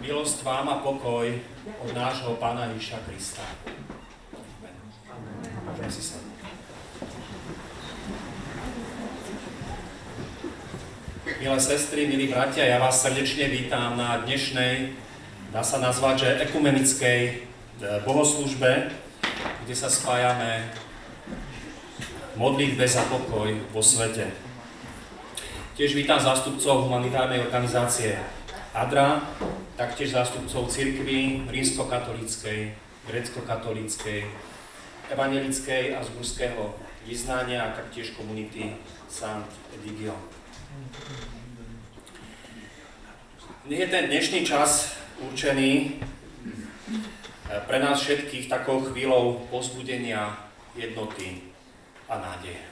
Milosť vám a pokoj od nášho Pána Ježiša Krista. Môžeme si sadnúť. Milé sestry, milí bratia, ja vás srdečne vítam na dnešnej, dá sa nazvať, že ekumenickej bohoslúžbe, kde sa spájame v modlitbe za pokoj vo svete. Tiež vítam zástupcov humanitárnej organizácie ADRA, taktiež zástupcov cirkvi rímskokatolíckej, gréckokatolíckej, evangelickej a zburského vyznania a taktiež komunity Sant Edigio. Nech je ten dnešný čas určený pre nás všetkých takou chvíľou povzbudenia, jednoty a nádeje.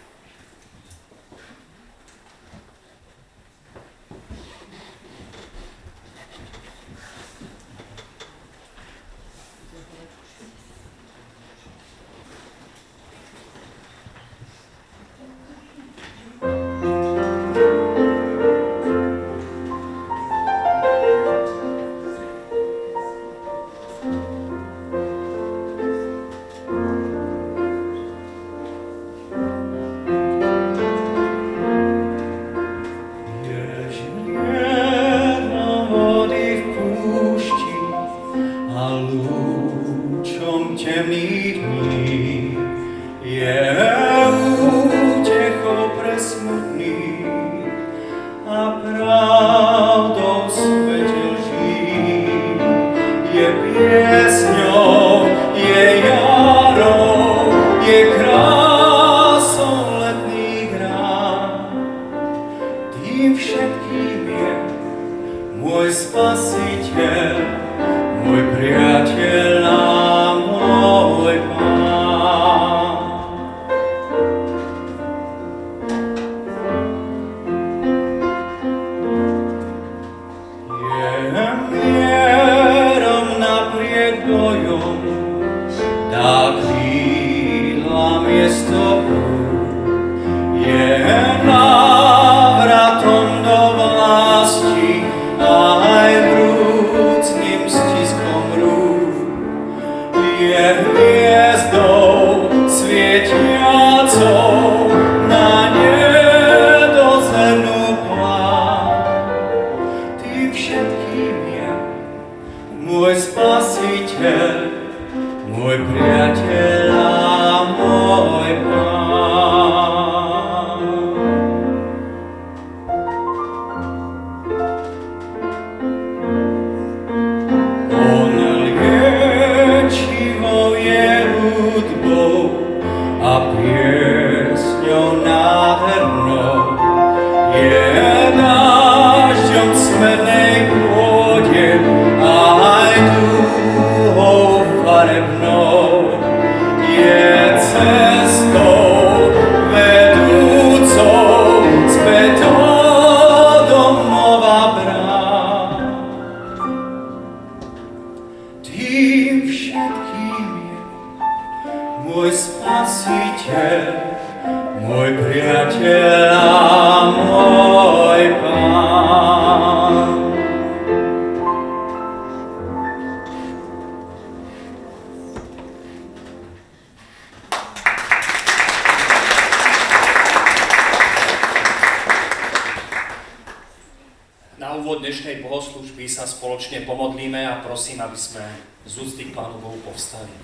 Dnešnej bohoslúžby sa spoločne pomodlíme a prosím, aby sme z úcty k Pánu Bohu povstali.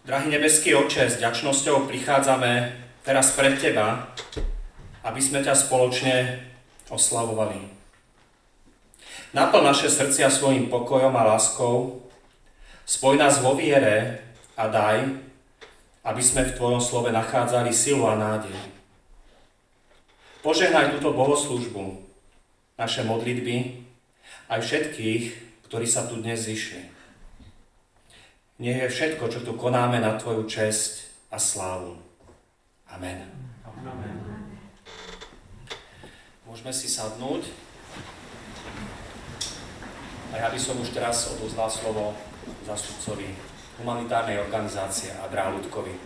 Drahý nebeský Otče, s vďačnosťou prichádzame teraz pred Teba, aby sme ťa spoločne oslavovali. Naplň naše srdcia svojim pokojom a láskou, spoj nás vo viere a daj, aby sme v Tvojom slove nachádzali silu a nádej. Požehnaj túto bohoslúžbu, naše modlitby, aj všetkých, ktorí sa tu dnes zišli. Nech je všetko, čo tu konáme, na Tvoju česť a slávu. Amen. Amen. Môžeme si sadnúť. A ja by som už teraz odovzdal slovo zástupcovi humanitárnej organizácie ADRA Ľudkovi.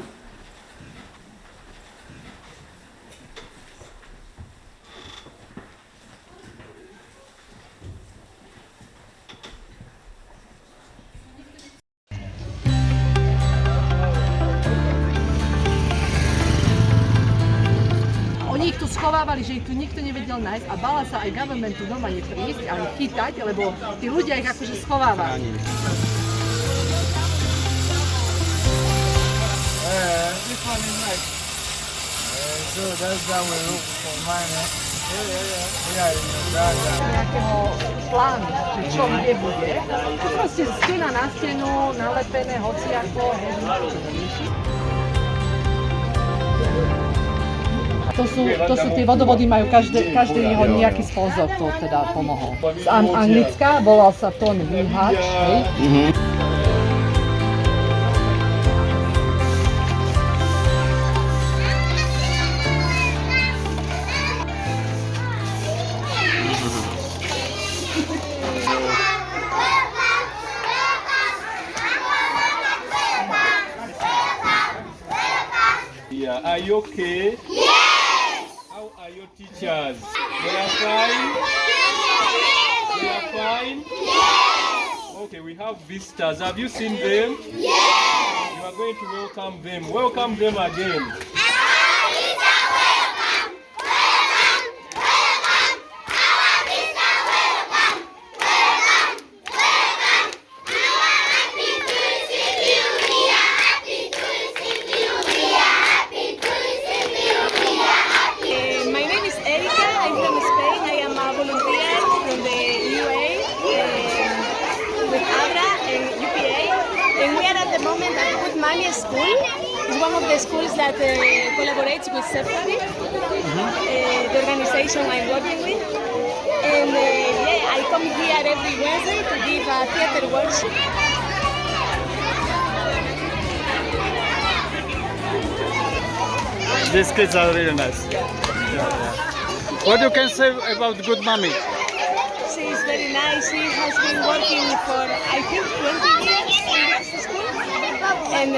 schovávali, že ich tu nikto nevedel nájsť a bala sa aj government tu doma neprísť a ich chytať, lebo tí ľudia ich akože schovávali. This one is nice. So that's how we look for mine. Nejakého plánu, že čo kde bude. To proste stena na stenu, nalepené, hociako, To sú tie vodovody, majú každého nejaký sponzor, kto teda pomohol. Z Anglicka volal sa Tony Wyhač, hej? Are you okay? Yes! How are your teachers? They are fine? They are fine? Yes! Okay, we have visitors. Have you seen them? Yes! You are going to welcome them. Welcome them again. School is one of the schools that collaborates with Sefari, the organization I'm working with. And I come here every Wednesday to give a theater workshop. These kids are really nice. What you can say about Good Mommy? She is very nice. She has been working for, I think, 20 years in this school. And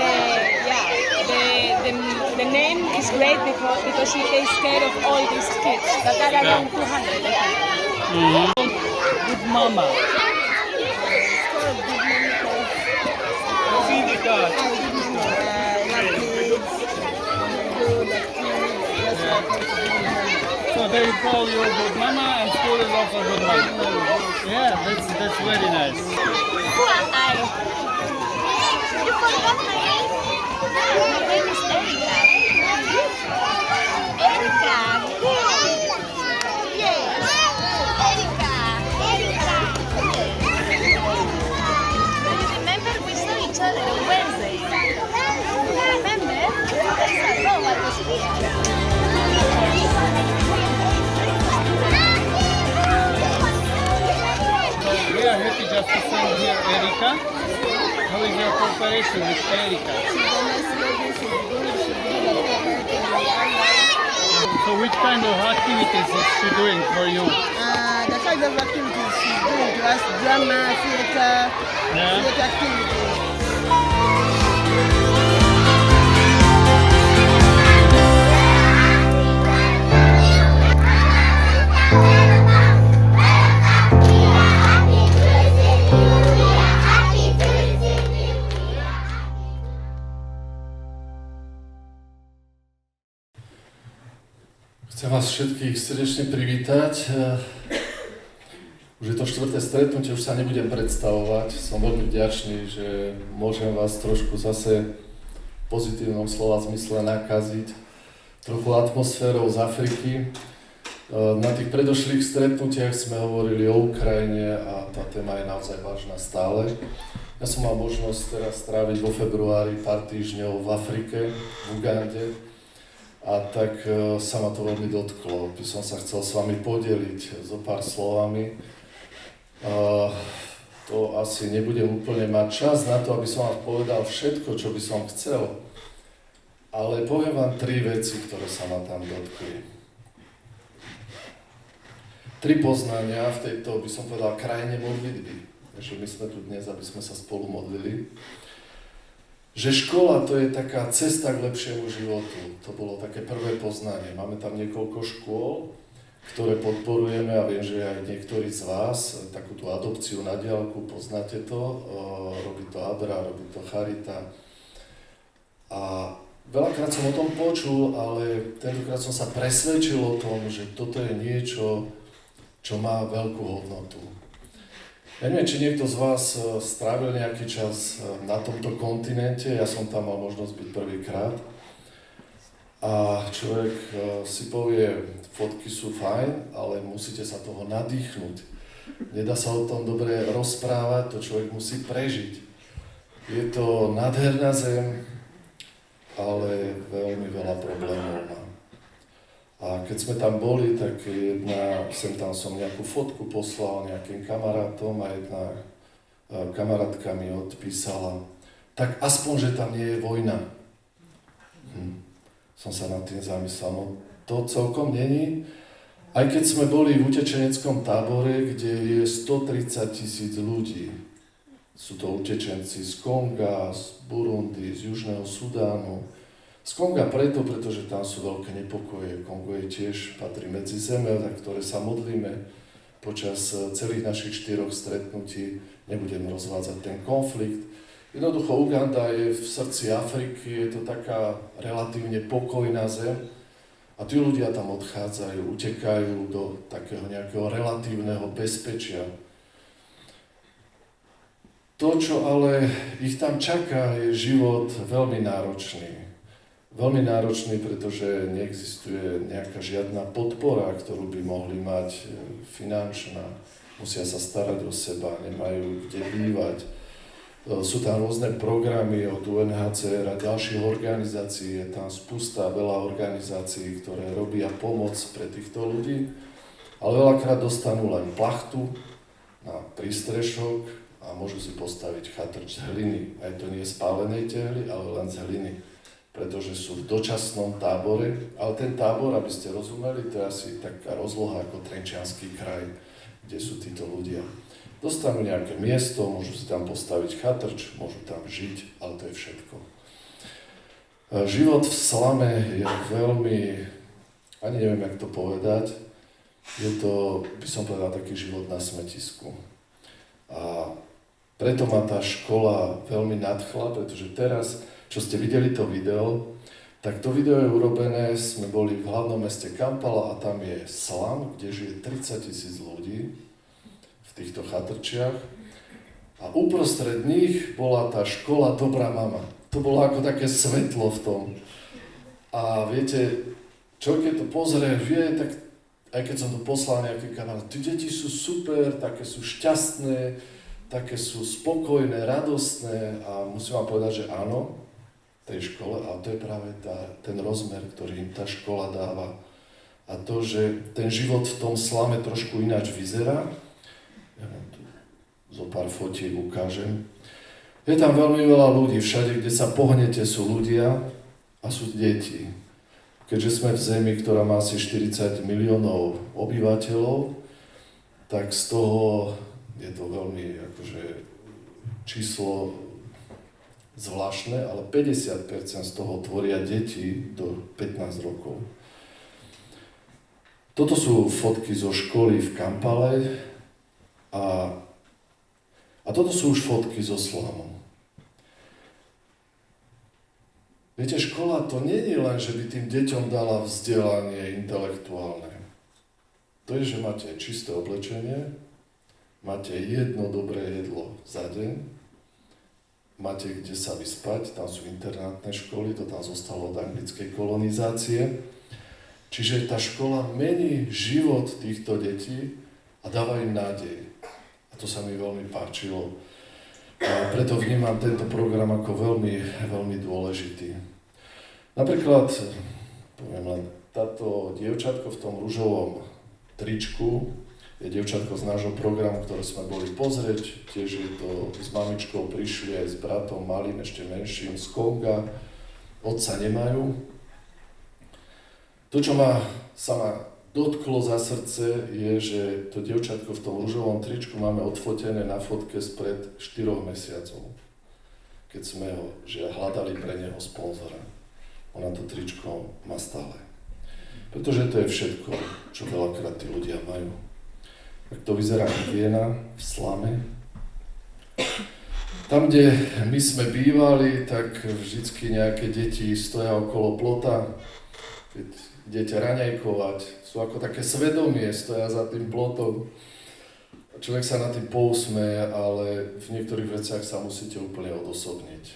the name is great because she takes care of all these kids that are around 200, I think. Good Mama. See the card. So they call you Good Mama and school is also Good Mama. Yeah, that's very nice. Who am I? You forgot my name? My name is Erika. Erika. Yes. Erika. Erika. Do you remember we saw each other on Wednesday? Remember? 2 days ago I was here. We are happy just to send here Erika. How is your cooperation with Erika? So which kind of activities is she doing for you? The kind of activities she's doing to us, drama, theater, theater activities. Chcem vás všetkých srdečne privítať. Už je to 4. stretnutie, už sa nebudem predstavovať. Som veľmi vďačný, že môžem vás trošku zase v pozitívnom slova zmysle nakaziť trochu atmosférou z Afriky. Na tých predošlých stretnutiach sme hovorili o Ukrajine a tá téma je naozaj vážna stále. Ja som mal možnosť teraz stráviť vo februári pár týždňov v Afrike, v Ugande. A tak sa ma to veľmi dotklo. By som sa chcel s vami podeliť so pár slovami. To asi nebudem úplne mať čas na to, aby som vám povedal všetko, čo by som chcel. Ale poviem vám 3 veci, ktoré sa ma tam dotkli. 3 poznania v tejto, by som povedal, krajine modlitby. Takže my sme tu dnes, aby sme sa spolu modlili. Že škola to je taká cesta k lepšiemu životu. To bolo také prvé poznanie. Máme tam niekoľko škôl, ktoré podporujeme a viem, že aj niektorí z vás takúto adopciu na diaľku, poznáte to, robí to Abra, robí to Charita. A veľakrát som o tom počul, ale tentokrát som sa presvedčil o tom, že toto je niečo, čo má veľkú hodnotu. Ja neviem, či niekto z vás strávil nejaký čas na tomto kontinente, ja som tam mal možnosť byť prvýkrát. A človek si povie, fotky sú fajn, ale musíte sa toho nadýchnuť. Nedá sa o tom dobre rozprávať, to človek musí prežiť. Je to nádherná zem, ale veľmi veľa problémov má. A keď sme tam boli, tak sem tam som nejakú fotku poslal nejakým kamarátom a jedna kamarátka mi odpísala, tak aspoň, že tam nie je vojna. Som sa nad tým zamyslel, no to celkom není. Aj keď sme boli v utečeneckom tábore, kde je 130 000 ľudí. Sú to utečenci z Konga, z Burundi, z Južného Sudánu. Z Konga pretože tam sú veľké nepokoje. Kongo je tiež patrí medzi zeme, za ktoré sa modlíme. Počas celých našich 4 stretnutí nebudem rozvádzať ten konflikt. Jednoducho Uganda je v srdci Afriky, je to taká relatívne pokojná zem a tí ľudia tam odchádzajú, utekajú do takého nejakého relatívneho bezpečia. To, čo ale ich tam čaká, je život veľmi náročný. Veľmi náročný, pretože neexistuje nejaká žiadna podpora, ktorú by mohli mať finančná. Musia sa starať o seba, nemajú kde bývať. Sú tam rôzne programy od UNHCR a ďalších organizácií, je tam spústa, veľa organizácií, ktoré robia pomoc pre týchto ľudí, ale veľakrát dostanú len plachtu na prístrešok a môžu si postaviť chatrč z hliny. Aj to nie je spálenej tehly, ale len z hliny, pretože sú v dočasnom tábore, ale ten tábor, aby ste rozumeli, to je asi taká rozloha ako Trenčiansky kraj, kde sú títo ľudia. Dostanú nejaké miesto, môžu si tam postaviť chatrč, môžu tam žiť, ale to je všetko. Život v slame je veľmi, ani neviem, jak to povedať, je to, by som povedal, taký život na smetisku. A preto ma tá škola veľmi nadchla, pretože teraz, čo ste videli to video, tak to video je urobené, sme boli v hlavnom meste Kampala a tam je slam, kde žije 30 000 ľudí, týchto chatrčiach a uprostred nich bola tá škola Dobrá mama. To bolo ako také svetlo v tom. A viete, človek keď to pozrie, vie, tak aj keď som to poslal nejaký kanál, tí deti sú super, také sú šťastné, také sú spokojné, radostné a musím vám povedať, že áno, tej škole, ale to je práve ten rozmer, ktorý im tá škola dáva. A to, že ten život v tom slame trošku ináč vyzerá, ja vám tu zo pár fotiek ukážem. Je tam veľmi veľa ľudí, všade, kde sa pohnete, sú ľudia a sú deti. Keďže sme v zemi, ktorá má asi 40 miliónov obyvateľov, tak z toho je to veľmi akože číslo zvláštne, ale 50% z toho tvoria deti do 15 rokov. Toto sú fotky zo školy v Kampale, a toto sú už fotky zo slamu. Viete, škola to nie je len, že by tým deťom dala vzdelanie intelektuálne. To je, že máte čisté oblečenie, máte jedno dobré jedlo za deň, máte kde sa vyspať, tam sú internátne školy, to tam zostalo od anglickej kolonizácie. Čiže tá škola mení život týchto detí a dáva im nádej. A to sa mi veľmi páčilo. A preto vnímam tento program ako veľmi, veľmi dôležitý. Napríklad, poviem len, táto dievčatko v tom ružovom tričku je dievčatko z nášho programu, ktoré sme boli pozrieť. Tiež je to s mamičkou, prišli aj s bratom malým, ešte menším, z Konga. Otca nemajú. To, čo sa ma dotklo za srdce, je, že to dievčatko v tom ružovom tričku máme odfotené na fotke spred 4 mesiacov, keď sme ho hľadali pre neho sponzora. Ona to tričko má stále. Pretože to je všetko, čo veľakrát tí ľudia majú. Tak to vyzerá hygiena v slame. Tam, kde my sme bývali, tak vždycky nejaké deti stoja okolo plota, keď idete raňajkovať, sú ako také svedomie, stoja za tým plotom. Človek sa na tým pousmeje, ale v niektorých veciach sa musíte úplne odosobniť.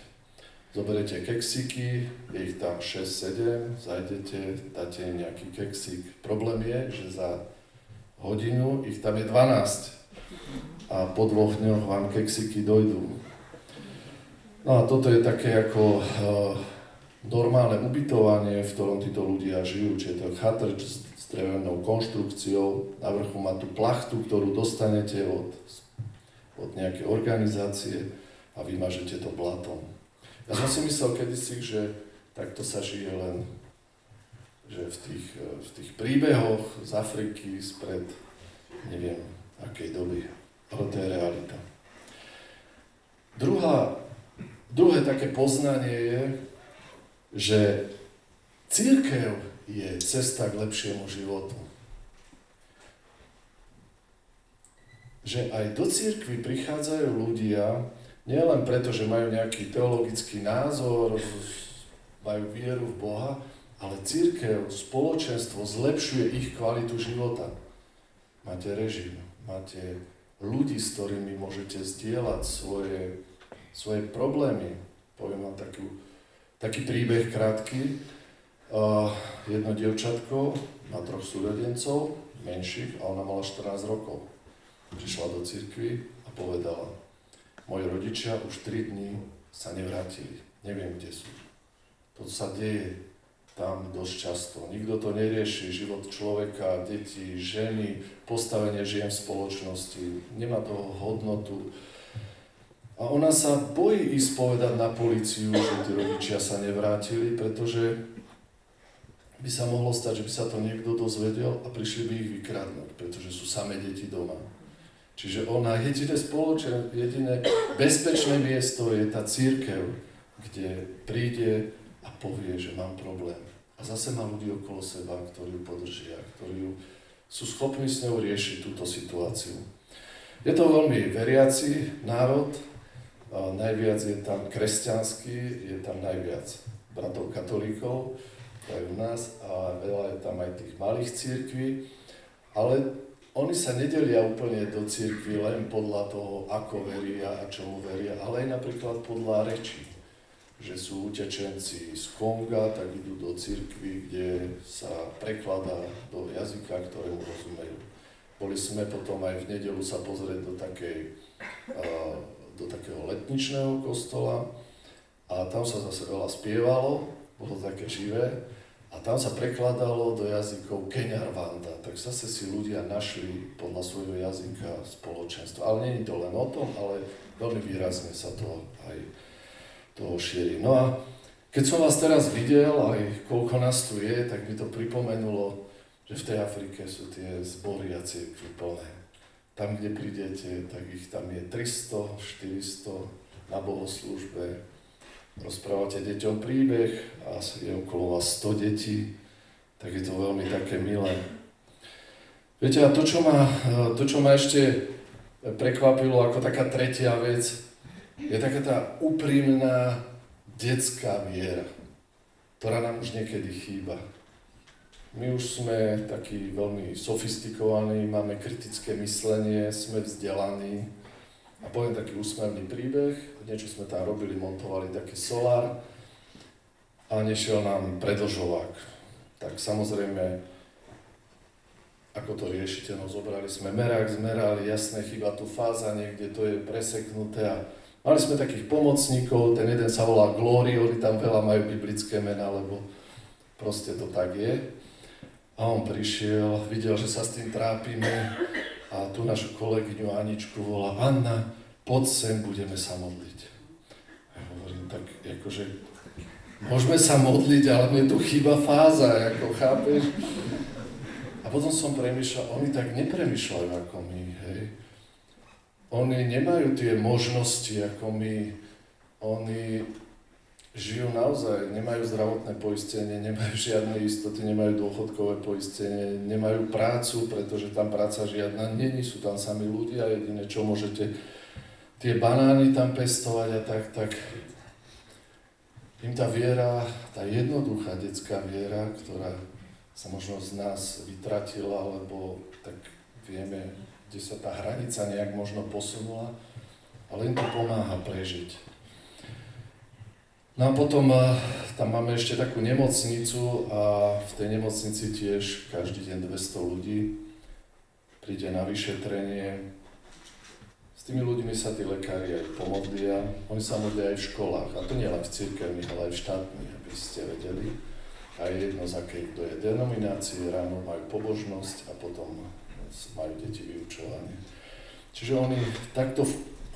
Zoberete keksiky, je ich tam 6-7, zajdete, dáte im nejaký keksík. Problém je, že za hodinu ich tam je 12 a po 2 dňoch vám keksiky dojdú. No a toto je také ako normálne ubytovanie, v ktorom títo ľudia žijú, čiže to je chatrč s drevenou konštrukciou, na vrchu má tú plachtu, ktorú dostanete od nejakej organizácie a vymažete to blatom. Ja som si myslel kedysi, že takto sa žije len že v tých príbehoch z Afriky spred neviem akej doby, ale to je realita. Druhé také poznanie je, že cirkev je cesta k lepšiemu životu. Že aj do cirkvi prichádzajú ľudia, nielen preto, že majú nejaký teologický názor, majú vieru v Boha, ale cirkev, spoločenstvo zlepšuje ich kvalitu života. Máte režim, máte ľudí, s ktorými môžete zdieľať svoje problémy. Poviem vám taký príbeh krátky. Jedno dievčatko má 3 súrodencov, menších, a ona mala 14 rokov. Prišla do cirkvi a povedala: moji rodičia už 3 dní sa nevrátili. Neviem, kde sú. To sa deje tam dosť často. Nikto to nerieši. Život človeka, deti, ženy, postavenie žien v spoločnosti. Nemá toho hodnotu. A ona sa bojí ísť povedať na políciu, že tí rodičia sa nevrátili, pretože by sa mohlo stať, že by sa to niekto dozvedel a prišli by ich vykradnúť, pretože sú samé deti doma. Čiže ona, jediné bezpečné miesto je tá cirkev, kde príde a povie, že mám problém. A zase má ľudí okolo seba, ktorí ju podržia, ktorí sú schopní s ňou riešiť túto situáciu. Je to veľmi veriaci národ, najviac je tam kresťanský, je tam najviac bratov katolíkov, aj u nás, a veľa je tam aj tých malých cirkví, ale oni sa nedelia úplne do cirkvi len podľa toho, ako veria a čomu veria, ale aj napríklad podľa rečí. Že sú utečenci z Konga, tak idú do cirkvi, kde sa prekladá do jazyka, ktorému rozumejú. Boli sme potom aj v nedeľu sa pozrieť do takého letničného kostola a tam sa zase veľa spievalo, bolo také živé a tam sa prekladalo do jazykov Kenyarwanda, tak zase si ľudia našli podľa svojho jazyka spoločenstvo. Ale nie je to len o tom, ale veľmi výrazne sa to aj toho šíri. No a keď som vás teraz videl, aj koľko nás tu je, tak mi to pripomenulo, že v tej Afrike sú tie zbory a cirkvi plné. Tam, kde prídete, tak ich tam je 300, 400 na bohoslúžbe. Rozprávate deťom príbeh a je okolo vás 100 detí, tak je to veľmi také milé. Viete, a to, čo ma ešte prekvapilo ako taká tretia vec, je taká tá úprimná detská viera, ktorá nám už niekedy chýba. My už sme takí veľmi sofistikovaní, máme kritické myslenie, sme vzdelaní. A poviem taký úsmevný príbeh, niečo sme tam robili, montovali taký solár a nešiel nám predlžovák. Tak samozrejme, ako to riešite, no zobrali sme merák, zmerali, jasné, chýba tu fáza, niekde to je preseknuté a mali sme takých pomocníkov, ten jeden sa volá Glory, oni tam veľa majú biblické mená, lebo proste to tak je. A on prišiel, videl, že sa s tým trápime a tu našu kolegyňu Aničku volá: Anna, poď sem, budeme sa modliť. Ja hovorím, tak akože môžeme sa modliť, ale mne tu chýba fáza, ako chápeš? A potom som premýšľal, oni tak nepremýšľajú ako my, hej. Oni nemajú tie možnosti ako my, oni žijú naozaj, nemajú zdravotné poistenie, nemajú žiadne istoty, nemajú dôchodkové poistenie, nemajú prácu, pretože tam práca žiadna není, sú tam sami ľudia, jediné čo môžete tie banány tam pestovať a tak im tá viera, tá jednoduchá detská viera, ktorá sa možno z nás vytratila, lebo tak vieme, kde sa tá hranica nejak možno posunula, ale im to pomáha prežiť. No a potom tam máme ešte takú nemocnicu a v tej nemocnici tiež každý deň 200 ľudí príde na vyšetrenie. S tými ľuďmi sa tí lekári aj pomodlia, oni sa modlia aj v školách, a to nie len v cirkevných, ale aj v štátnych, aby ste vedeli. A je jedno, z akej kto je denominácie, ráno majú pobožnosť a potom majú deti vyučovanie. Čiže oni takto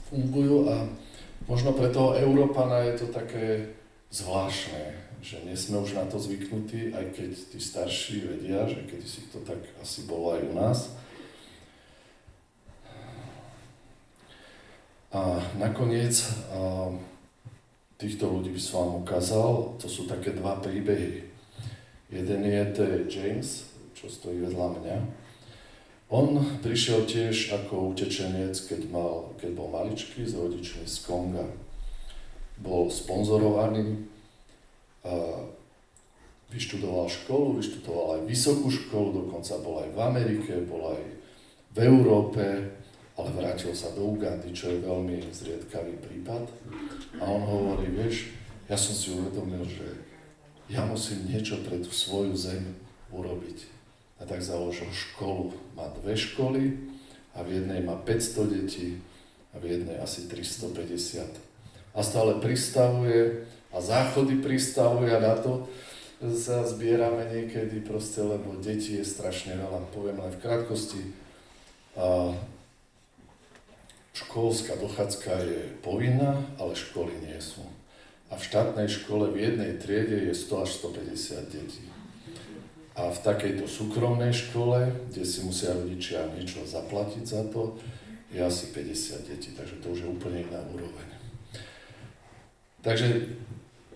fungujú a možno pre toho Európana je to také zvláštne, že nie sme už na to zvyknutí, aj keď tí starší vedia, že kedysi to tak asi bolo aj u nás. A nakoniec týchto ľudí by som vám ukázal, to sú také dva príbehy. Jeden je, to je James, čo stojí vedľa mňa. On prišiel tiež ako utečenec, keď bol maličký, s rodičmi z Konga. Bol sponzorovaný, vyštudoval školu, vyštudoval aj vysokú školu, dokonca bol aj v Amerike, bol aj v Európe, ale vrátil sa do Ugandy, čo je veľmi zriedkavý prípad. A on hovorí, vieš, ja som si uvedomil, že ja musím niečo pre tú svoju zem urobiť. A tak založil školu. Má 2 školy a v jednej má 500 detí a v jednej asi 350. A stále pristavuje a záchody pristavuje a na to sa zbierame niekedy proste, lebo detí je strašne veľa. Poviem len v krátkosti. Školská dochádzka je povinná, ale školy nie sú. A v štátnej škole v jednej triede je 100 až 150 detí. A v takejto súkromnej škole, kde si musia rodičia niečo zaplatiť za to, je asi 50 detí, takže to už je úplne iná úroveň. Takže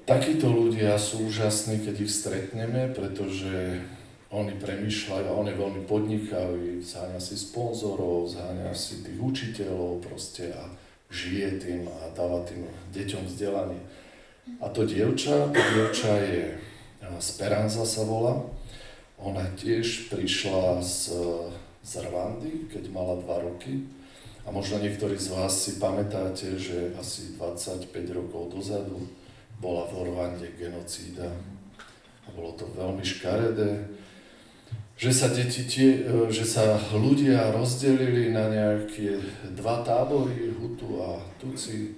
takíto ľudia sú úžasní, keď ich stretneme, pretože oni premýšľajú a oni veľmi podnikajú, zháňa si sponzorov, zháňa si tých učiteľov proste a žije tým a dáva tým deťom vzdelanie. A to dievča je Speranza sa volá, ona tiež prišla z Rwandy, keď mala 2 roky. A možno niektorí z vás si pamätáte, že asi 25 rokov dozadu bola v Rwande genocída. A bolo to veľmi škaredé, že sa ľudia rozdelili na nejaké 2 tábory, Hutu a Tutsi,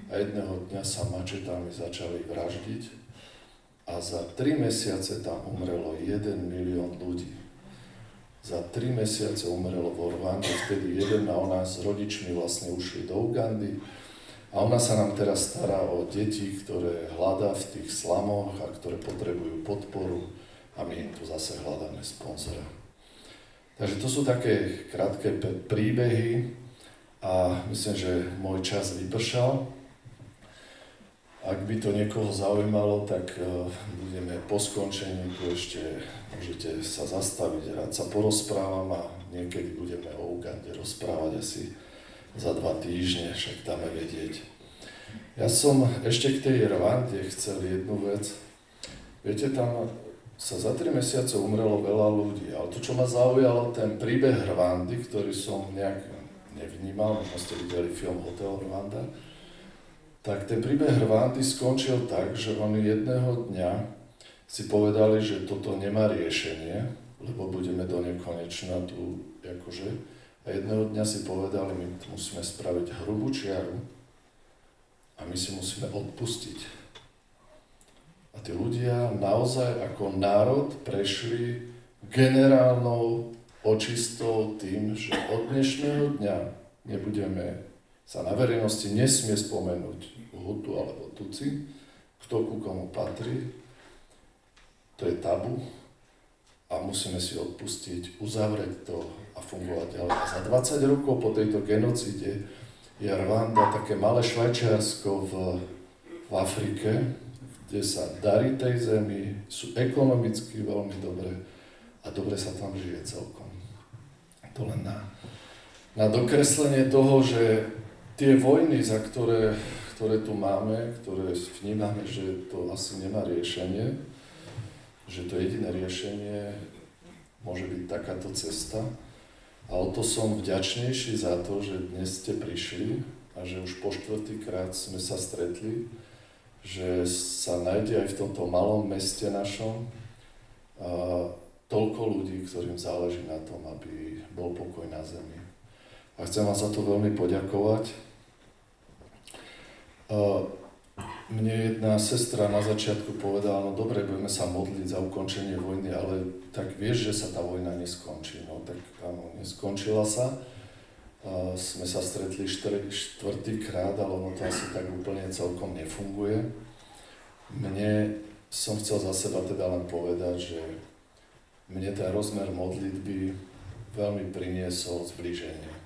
a jedného dňa sa mačetami začali vraždiť a za 3 mesiace tam umrelo 1 milión ľudí. Za 3 mesiace umrelo v Rwande vtedy 1 a ona s rodičmi vlastne ušli do Ugandy a ona sa nám teraz stará o deti, ktoré hľadá v tých slamoch a ktoré potrebujú podporu. A my tu zase hľadáme sponzora. Takže to sú také krátke príbehy a myslím, že môj čas vypršal. Ak by to niekoho zaujímalo, tak budeme po skončení, tu ešte môžete sa zastaviť, rád sa porozprávam a niekedy budeme o Ugande rozprávať asi za 2 týždne, však dáme vedieť. Ja som ešte k tej Rwande chcel jednu vec. Viete, tam sa za 3 mesiace umrelo veľa ľudí, ale to, čo ma zaujalo, ten príbeh Rwandy, ktorý som nejak nevnímal, možno ste videli film Hotel Rwanda, tak ten príbeh Rwandy skončil tak, že oni jedného dňa si povedali, že toto nemá riešenie, lebo budeme do nekonečna tu, akože, a jedného dňa si povedali, my musíme spraviť hrubú čiaru a my si musíme odpustiť. A tí ľudia naozaj ako národ prešli generálnou očistou tým, že od dnešného dňa nebudeme sa na verejnosti nesmie spomenúť Hutu alebo Tutsi, kto ku komu patrí, to je tabu a musíme si odpustiť, uzavrieť to a fungovať ďalej. A za 20 rokov po tejto genocíde je Rwanda také malé Švajčiarsko v Afrike, kde sa darí tej zemi, sú ekonomicky veľmi dobré a dobre sa tam žije celkom. To len na dokreslenie toho, že tie vojny, ktoré tu máme, ktoré vnímame, že to asi nemá riešenie, že to jediné riešenie môže byť takáto cesta. A o to som vďačnejší za to, že dnes ste prišli a že už po 4. krát sme sa stretli, že sa nájde aj v tomto malom meste našom toľko ľudí, ktorým záleží na tom, aby bol pokoj na zemi. A chcem vám za to veľmi poďakovať. Mne jedna sestra na začiatku povedala, no dobre, budeme sa modliť za ukončenie vojny, ale tak vieš, že sa tá vojna neskončí. No tak áno, neskončila sa. Sme sa stretli 4. krát, ale ono to asi tak úplne celkom nefunguje. Som chcel za seba teda len povedať, že mne ten rozmer modlitby veľmi priniesol zblíženie.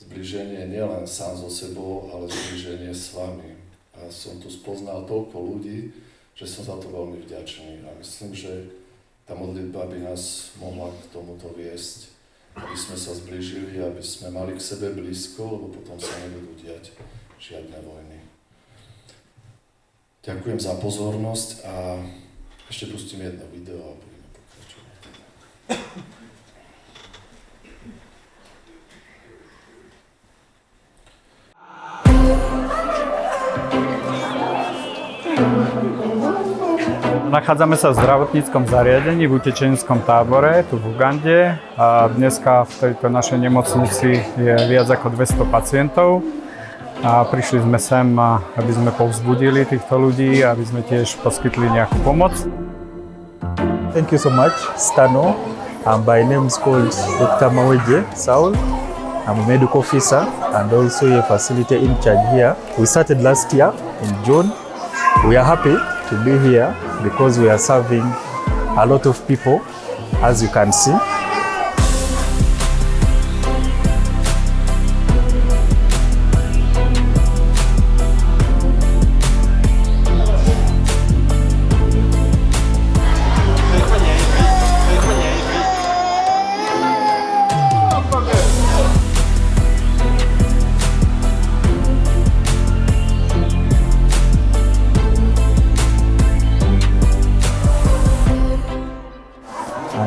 Zblíženie nielen sám so sebou, ale zblíženie s vami. A som tu spoznal toľko ľudí, že som za to veľmi vďačný. A myslím, že tá modlitba by nás mohla k tomuto viesť, aby sme sa zblížili, aby sme mali k sebe blízko, lebo potom sa nebudú diať žiadne vojny. Ďakujem za pozornosť a ešte pustím jedno video a budeme pokračovať. Nachádzame sa v zdravotníckom zariadení v utečenskom tábore tu v Ugande a dneska v tejto našej nemocnici je viac ako 200 pacientov a prišli sme sem, aby sme povzbudili týchto ľudí, aby sme tiež poskytli nejakú pomoc. Thank you so much, Stano. My name is called Dr. Maweje Saul. I'm a medical officer and also a facility in charge here. We started last year in June. We are happy to be here because we are serving a lot of people, as you can see.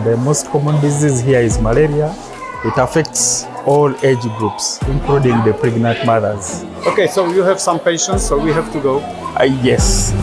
The most common disease here is malaria. It affects all age groups, including the pregnant mothers. Okay, so you have some patients, so we have to go. Yes.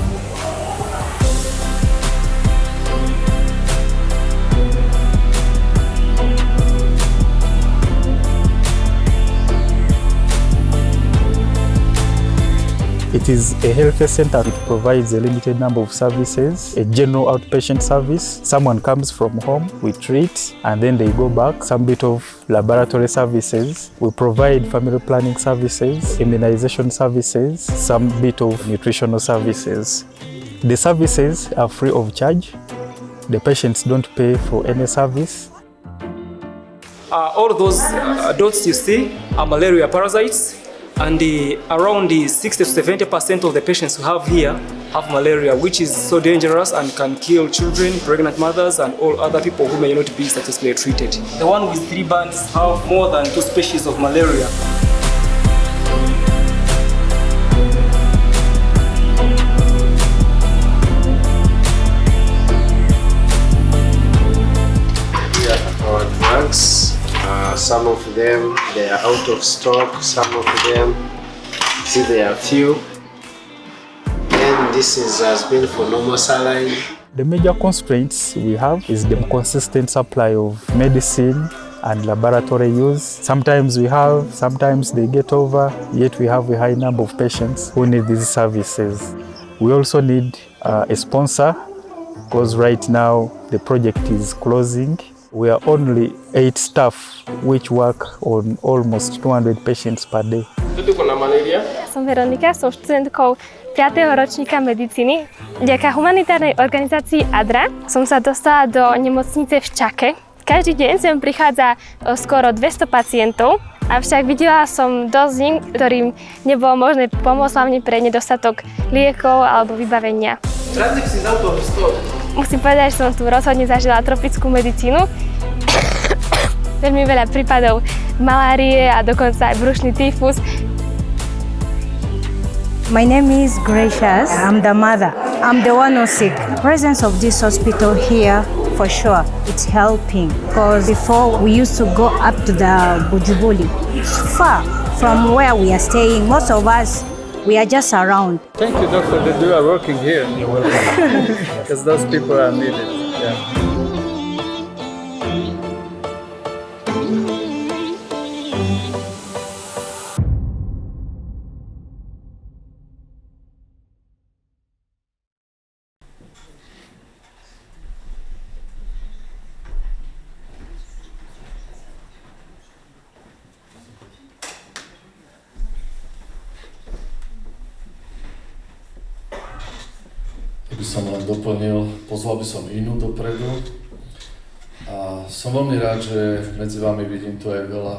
It is a health center. It provides a limited number of services, a general outpatient service. Someone comes from home, we treat, and then they go back. Some bit of laboratory services. We provide family planning services, immunization services, some bit of nutritional services. The services are free of charge. The patients don't pay for any service. All those dots you see are malaria parasites. And around 60 to 70% of the patients who have here have malaria, which is so dangerous and can kill children, pregnant mothers, and all other people who may not be successfully treated. The one with 3 bands have more than 2 species of malaria. Here are our drugs. Some of them they are out of stock, some of them see they are few. And this has been for normal saline. The major constraints we have is the consistent supply of medicine and laboratory use. Sometimes we have, sometimes they get over, yet we have a high number of patients who need these services. We also need a sponsor because right now the project is closing. We are only 8 staff which work on almost 200 patients per day. Som Veronika, som študentkou 5. ročníka medicíny. Vďaka humanitárnej organizácii ADRA som sa dostala do nemocnice v Čake. Každý deň sem prichádza skoro 200 pacientov, avšak videla som dosť z nich, ktorým nebolo možné pomôcť hlavne pre nedostatok liekov alebo vybavenia. Musím povedať, že som tu rozhodne zažila tropickú medicínu. Veľmi veľa prípadov malárie a dokonca aj brušný tyfus. My name is Gracious. I'm the mother. I'm the one who's sick. The presence of this hospital here, for sure, it's helping. Because before we used to go up to the Bujubuli. It's far from where we are staying. Most of us, we are just around. Thank you, doctor, that you are working here. You're welcome. Because those people are needed. Yeah. By som len doplnil, pozval by som inú dopredu a som veľmi rád, že medzi vami vidím tu aj veľa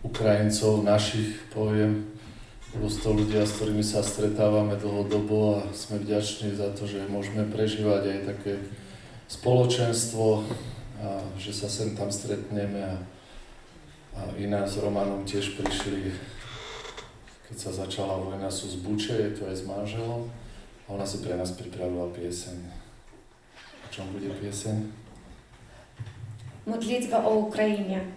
Ukrajincov, našich, poviem, prosto ľudia, s ktorými sa stretávame dlhodobo a sme vďační za to, že môžeme prežívať aj také spoločenstvo a že sa sem tam stretneme a Ina s Romanom tiež prišli, keď sa začala vojna, sú z Buče, je tu aj s manželom. A ona si pre nás pripravila pieseň. O čom bude pieseň? Modlitba o Ukrajinie.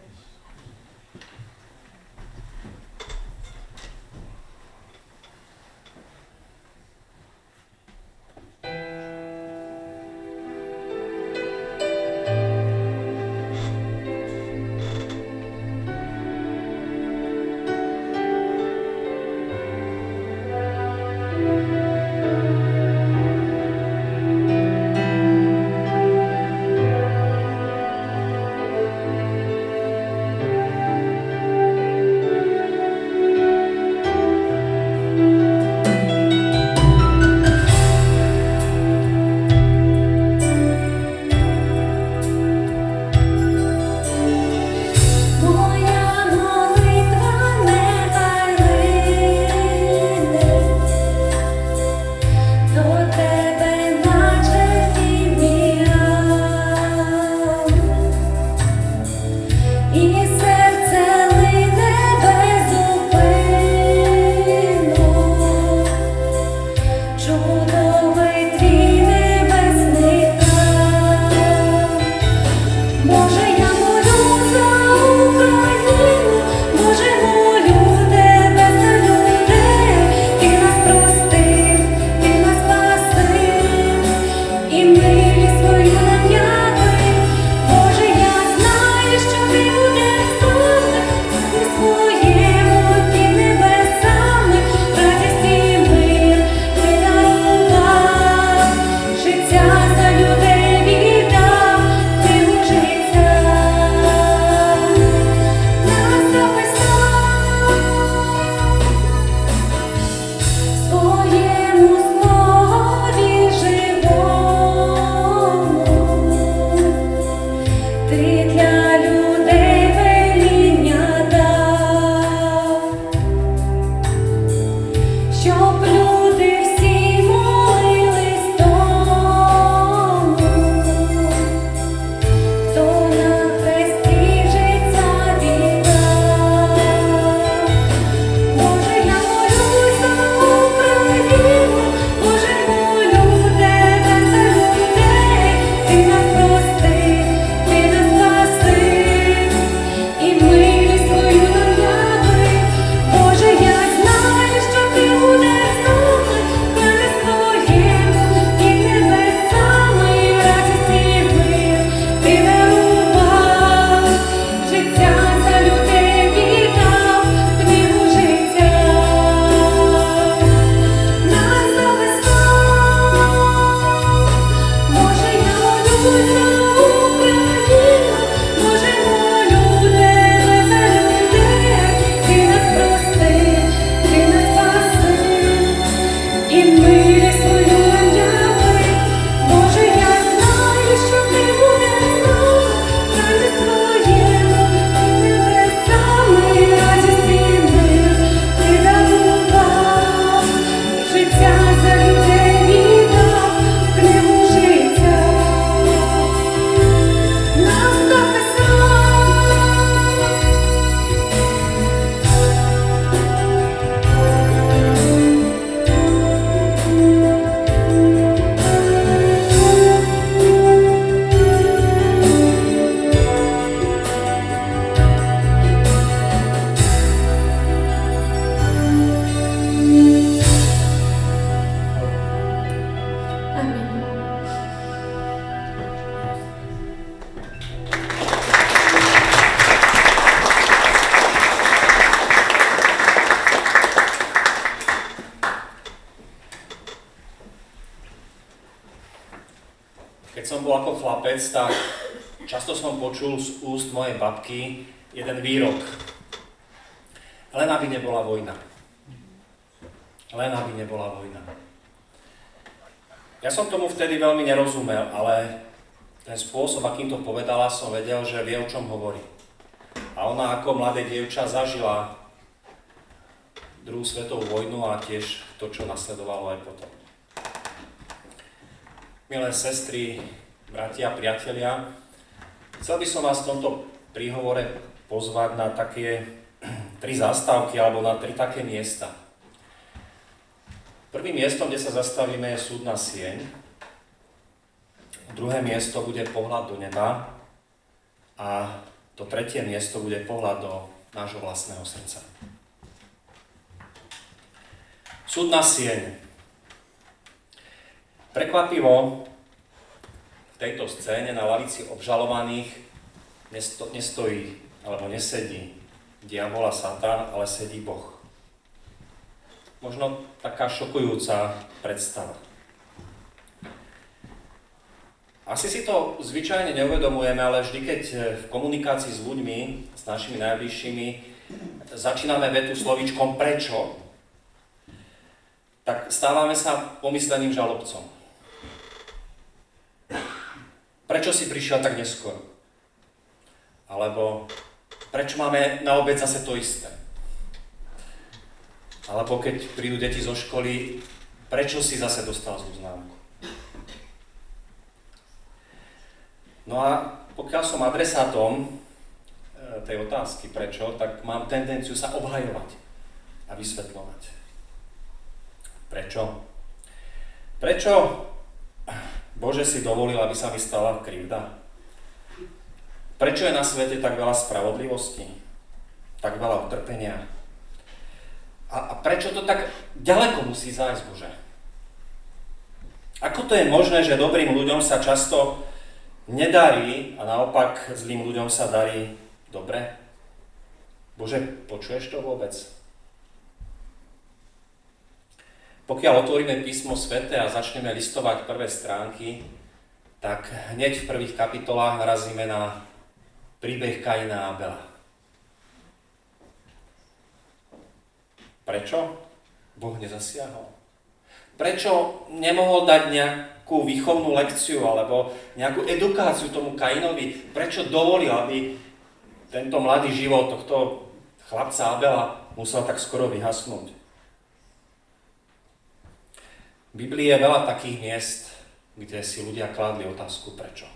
Боже, я знаю, що ти будеш. Keď som bol ako chlapec, tak často som počul z úst mojej babky jeden výrok. Len aby nebola vojna. Len aby nebola vojna. Ja som tomu vtedy veľmi nerozumel, ale ten spôsob, akým to povedala, som vedel, že vie, o čom hovorí. A ona ako mladé dievča zažila druhú svetovú vojnu a tiež to, čo nasledovalo aj potom. Milé sestry, bratia, priatelia, chcel by som vás v tomto príhovore pozvať na také 3 zastávky alebo na 3 také miesta. Prvým miestom, kde sa zastavíme, je súdna sieň. Druhé miesto bude pohľad do neba a to tretie miesto bude pohľad do nášho vlastného srdca. Súdna sieň. Prekvapivo v tejto scéne na lavici obžalovaných nestojí alebo nesedí diabol a Satan, ale sedí Boh. Možno taká šokujúca predstava. Asi si to zvyčajne neuvedomujeme, ale vždy, keď v komunikácii s ľuďmi, s našimi najbližšími, začíname vetu slovíčkom prečo, tak stávame sa pomysleným žalobcom. Prečo si prišiel tak neskoro? Alebo prečo máme na obed zase to isté? Alebo keď prídu deti zo školy, prečo si zase dostal zlú známku? No a pokiaľ som adresátom tej otázky prečo, tak mám tendenciu sa obhajovať a vysvetľovať. Prečo? Prečo, Bože, si dovolil, aby sa mi stala krivda? Prečo je na svete tak veľa spravodlivosti? Tak veľa utrpenia? A prečo to tak ďaleko musí zájsť, Bože? Ako to je možné, že dobrým ľuďom sa často nedarí a naopak zlým ľuďom sa darí dobre? Bože, počuješ to vôbec? Pokiaľ otvoríme písmo sväté a začneme listovať prvé stránky, tak hneď v prvých kapitolách narazíme na príbeh Kaina a Abela. Prečo Boh nezasiahol? Prečo nemohol dať nejakú výchovnú lekciu alebo nejakú edukáciu tomu Kainovi? Prečo dovolil, aby tento mladý život tohto chlapca Abela musel tak skoro vyhasnúť? V Biblii je veľa takých miest, kde si ľudia kládli otázku prečo.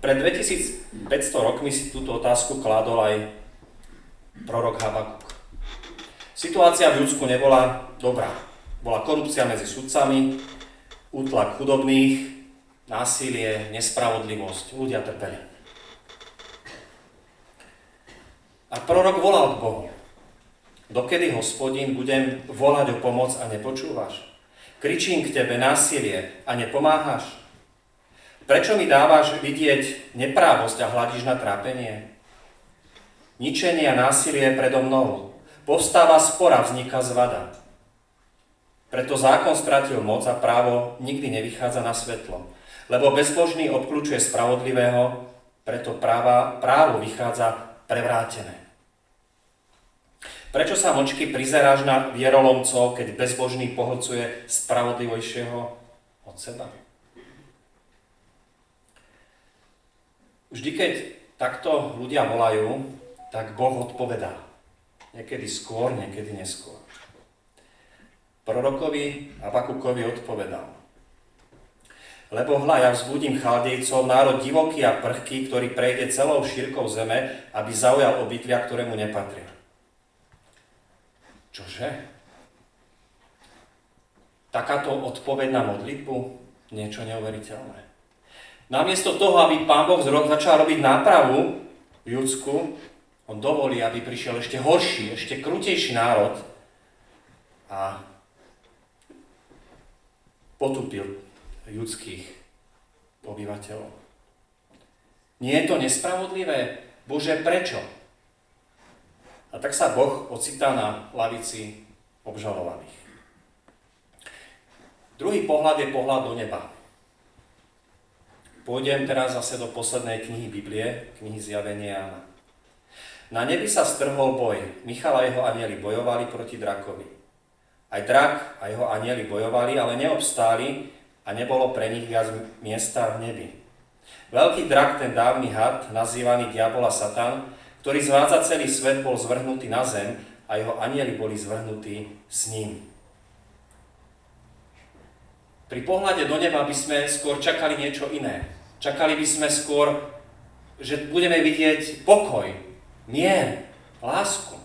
Pred 2500 rokmi si túto otázku kládol aj prorok Habakuk. Situácia v Judsku nebola dobrá. Bola korupcia medzi sudcami, útlak chudobných, násilie, nespravodlivosť. Ľudia trpeli. A prorok volal k Bohu. Dokedy, Hospodin, budem volať o pomoc a nepočúvaš? Kričím k tebe násilie a nepomáhaš? Prečo mi dávaš vidieť neprávosť a hľadíš na trápenie? Ničenie a násilie predo mnou. Povstáva spor a vzniká zvada. Preto zákon stratil moc a právo nikdy nevychádza na svetlo. Lebo bezbožný obkľúčuje spravodlivého, preto právo vychádza prevrátené. Prečo sa mlčky prizeráš na vierolomcov, keď bezbožný pohlcuje spravodlivejšieho od seba? Vždy, keď takto ľudia volajú, tak Boh odpovedá. Niekedy skôr, niekedy neskôr. Prorokovi Habakukovi odpovedal. Lebo hľa, ja vzbudím Chaldejcov, národ divoký a prchký, ktorý prejde celou šírkou zeme, aby zaujal obydlia, ktorému nepatria. Čože? Takáto odpoveď na modlitbu? Niečo neuveriteľné. Namiesto toho, aby Pán Boh začal robiť nápravu v Judsku, on dovolí, aby prišiel ešte horší, ešte krutejší národ a potupil judských obyvateľov. Nie je to nespravodlivé? Bože, prečo? A tak sa Boh ocitá na lavici obžalovaných. Druhý pohľad je pohľad do neba. Pôjdem teraz zase do poslednej knihy Biblie, knihy Zjavenia Jána. Na nebi sa strhol boj. Michal a jeho anjeli bojovali proti drakovi. Aj drak a jeho anjeli bojovali, ale neobstáli a nebolo pre nich viac miesta v nebi. Veľký drak, ten dávny had, nazývaný diabol a Satan, ktorý zvádza celý svet, bol zvrhnutý na zem a jeho anjeli boli zvrhnutí s ním. Pri pohľade do neba by sme skôr čakali niečo iné. Čakali by sme skôr, že budeme vidieť pokoj, mier, lásku.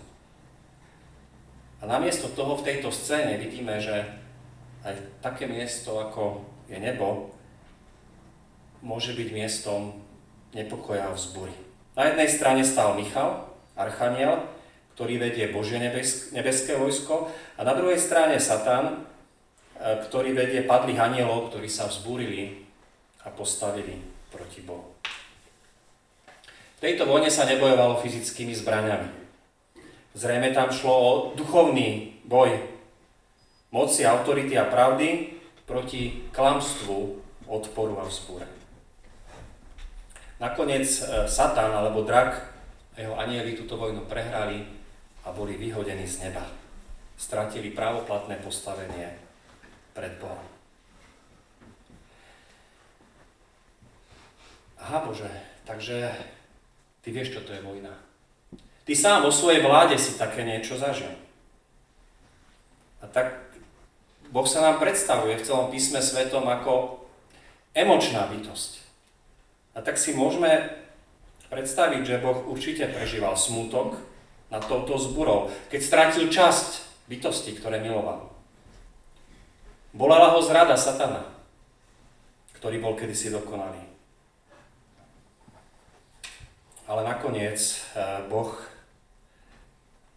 A namiesto toho v tejto scéne vidíme, že aj také miesto, ako je nebo, môže byť miestom nepokoja a vzbury. Na jednej strane stál Michal, archaniel, ktorý vedie Božie nebeské vojsko, a na druhej strane Satan, ktorý vedie padlých anielov, ktorí sa vzbúrili a postavili proti Bohu. V tejto vojne sa nebojovalo fyzickými zbraňami. Zrejme tam šlo o duchovný boj moci, autority a pravdy proti klamstvu, odporu a vzbúre. Nakoniec Satan alebo drak a jeho anjeli túto vojnu prehrali a boli vyhodení z neba. Stratili právoplatné postavenie pred Bohom. Aha, Bože, takže ty vieš, čo to je vojna. Ty sám vo svojej vláde si také niečo zažil. A tak Boh sa nám predstavuje v celom písme svetom ako emočná bytosť. A tak si môžeme predstaviť, že Boh určite prežíval smútok nad touto zburou, keď strátil časť bytosti, ktoré miloval. Bolela ho zrada Satana, ktorý bol kedysi dokonalý. Ale nakoniec Boh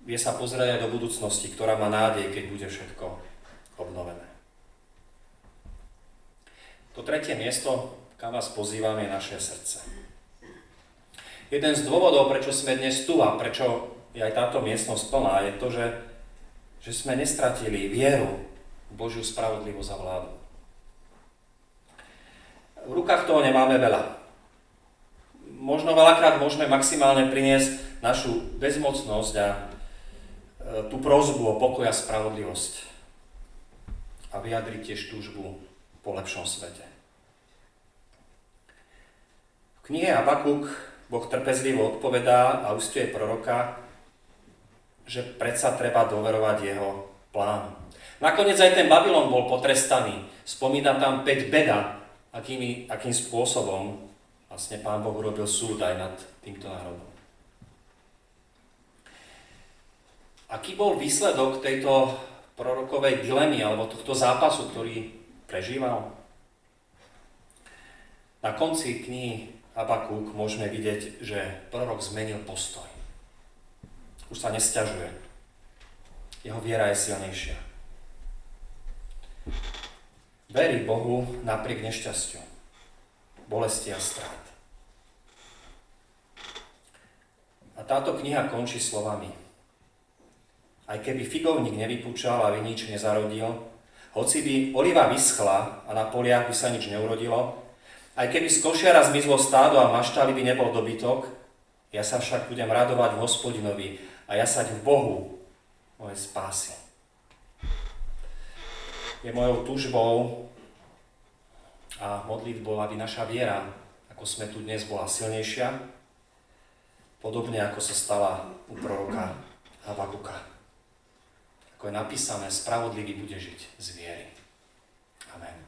vie sa pozrieť aj do budúcnosti, ktorá má nádej, keď bude všetko obnovené. To tretie miesto, kam vás pozývam, je naše srdce. Jeden z dôvodov, prečo sme dnes tu a prečo je aj táto miestnosť plná, je to, že sme nestratili vieru v Božiu spravodlivosť a vládu. V rukách toho nemáme veľa. Možno veľakrát môžeme maximálne priniesť našu bezmocnosť a tú prosbu o pokoj a spravodlivosť a vyjadriť tiež túžbu po lepšom svete. V knihe Habakuk Boh trpezlivo odpovedá a ustuje proroka, že predsa treba doverovať jeho plánu. Nakoniec aj ten Babylon bol potrestaný. Spomína tam 5 beda, akým spôsobom vlastne Pán Boh urobil súd aj nad týmto národom. Aký bol výsledok tejto prorokovej dilemy alebo tohto zápasu, ktorý prežíval? Na konci knihy Habakuk môžeme vidieť, že prorok zmenil postoj. Už sa nesťažuje. Jeho viera je silnejšia. Verí Bohu napriek nešťastiu, bolesti a strát. A táto kniha končí slovami. Aj keby figovník nevypúčal a vinič nezarodil, hoci by oliva vyschla a na poliach by sa nič neurodilo, aj keby z košiara zmizlo stádo a maštali by nebol dobytok, ja sa však budem radovať v Hospodinovi a jasať v Bohu mojej spásy. Je mojou túžbou a modlitbou, aby naša viera, ako sme tu dnes, bola silnejšia, podobne ako sa stala u proroka Habakuka. Ako je napísané, spravodlivý bude žiť z viery. Amen.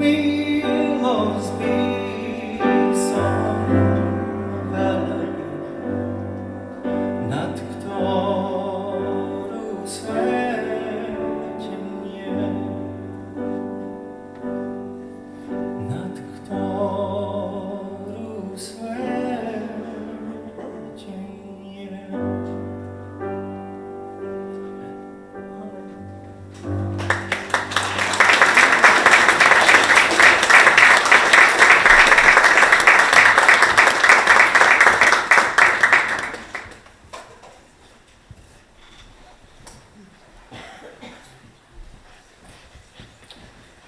milosť by som velebil, nad ktorú svete nie, nad ktorú svete nie.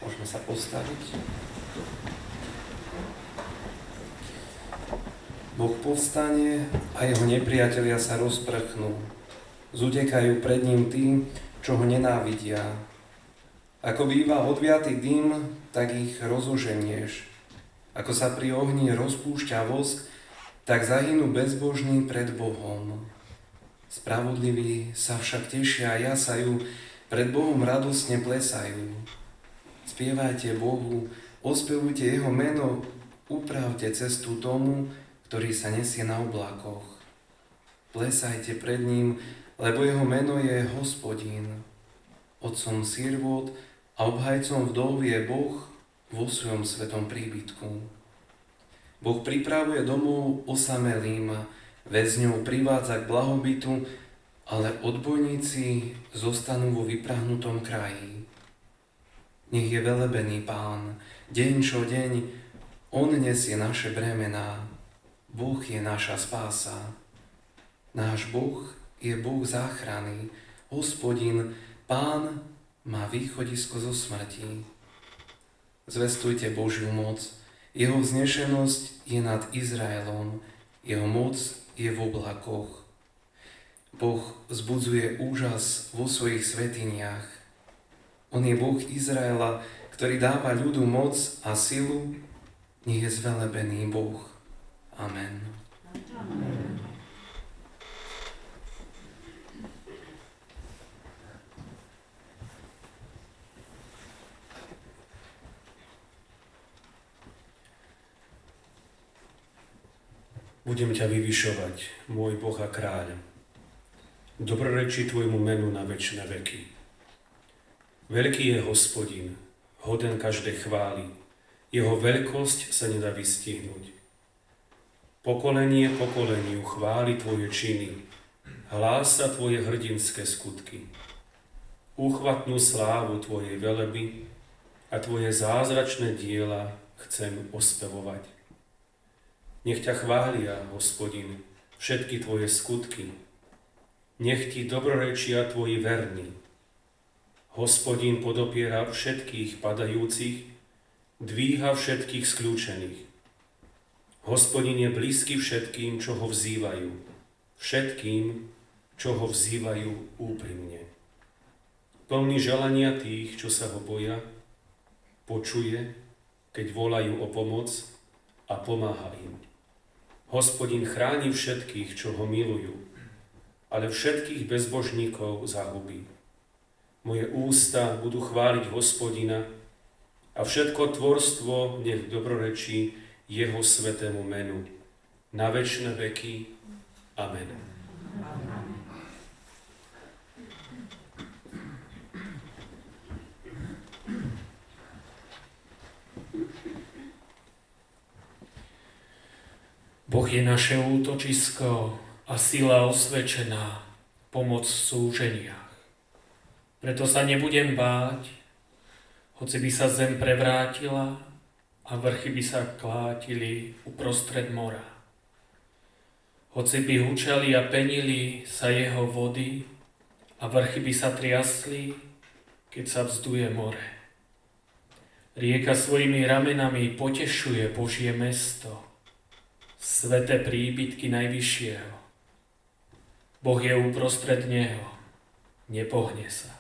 Môžeme sa postaviť. Boh povstane a jeho nepriatelia sa rozprchnú. Zutekajú pred ním tí, čo ho nenávidia. Ako býva odviatý dym, tak ich rozoženieš. Ako sa pri ohni rozpúšťa vosk, tak zahynú bezbožní pred Bohom. Spravodliví sa však tešia a jasajú, pred Bohom radosne plesajú. Spievajte Bohu, ospevujte jeho meno, upravte cestu tomu, ktorý sa nesie na oblákoch. Plesajte pred ním, lebo jeho meno je Hospodin. Otcom sirvot a obhajcom vdov je Boh vo svojom svetom príbytku. Boh pripravuje domov osamelým, väzňov privádza k blahobytu, ale odbojníci zostanú vo vyprahnutom kraji. Nech je velebený Pán, deň čo deň, on nesie naše bremená. Boh je naša spása. Náš Boh je Boh záchrany. Hospodin, Pán má východisko zo smrti. Zvestujte Božiu moc. Jeho vznešenosť je nad Izraelom. Jeho moc je v oblakoch. Boh vzbudzuje úžas vo svojich svätyniach. On je Boh Izraela, ktorý dáva ľudu moc a silu. Nech je zvelebený Boh. Amen. Amen. Budem ťa vyvyšovať, môj Boh a kráľ. Dobrorečí tvojmu menu na večné veky. Veľký je Hospodin, hoden každej chvály. Jeho veľkosť sa nedá vystihnúť. Pokolenie pokoleniu chváli tvoje činy, hlása tvoje hrdinské skutky. Úchvatnú slávu tvojej veleby a tvoje zázračné diela chcem ospevovať. Nech ťa chvália, Hospodin, všetky tvoje skutky. Nech ti dobrorečia tvoji verní. Hospodin podopiera všetkých padajúcich, dvíha všetkých skľúčených. Hospodin je blízky všetkým, čo ho vzývajú. Všetkým, čo ho vzývajú úprimne. Plný želania tých, čo sa ho boja, počuje, keď volajú o pomoc a pomáha im. Hospodin chráni všetkých, čo ho milujú, ale všetkých bezbožníkov zahubí. Moje ústa budú chváliť Hospodina a všetko tvorstvo nech dobrorečí jeho svätému menu. Na večné veky. Amen. Boh je naše útočisko a sila osvedčená, pomoc v súženiach. Preto sa nebudem báť, hoci by sa zem prevrátila a vrchy by sa klátili uprostred mora. Hoci by hučali a penili sa jeho vody a vrchy by sa triasli, keď sa vzduje more. Rieka svojimi ramenami potešuje Božie mesto, sveté príbytky Najvyššieho. Boh je uprostred neho, nepohne sa.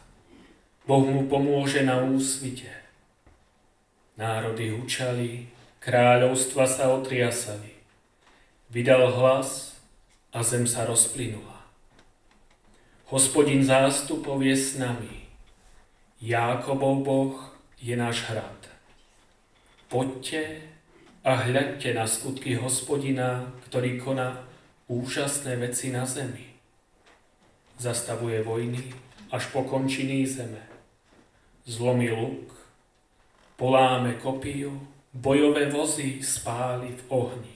Boh mu pomôže na úsvite. Národy hučali, kráľovstva sa otriasali. Vydal hlas a zem sa rozplynula. Hospodin zástupov je s nami. Jákobov Boh je náš hrad. Poďte a hľadte na skutky Hospodina, ktorý koná úžasné veci na zemi. Zastavuje vojny až po končiny zeme. Zlomí luk, poláme kopiju, bojové vozy spáli v ohni.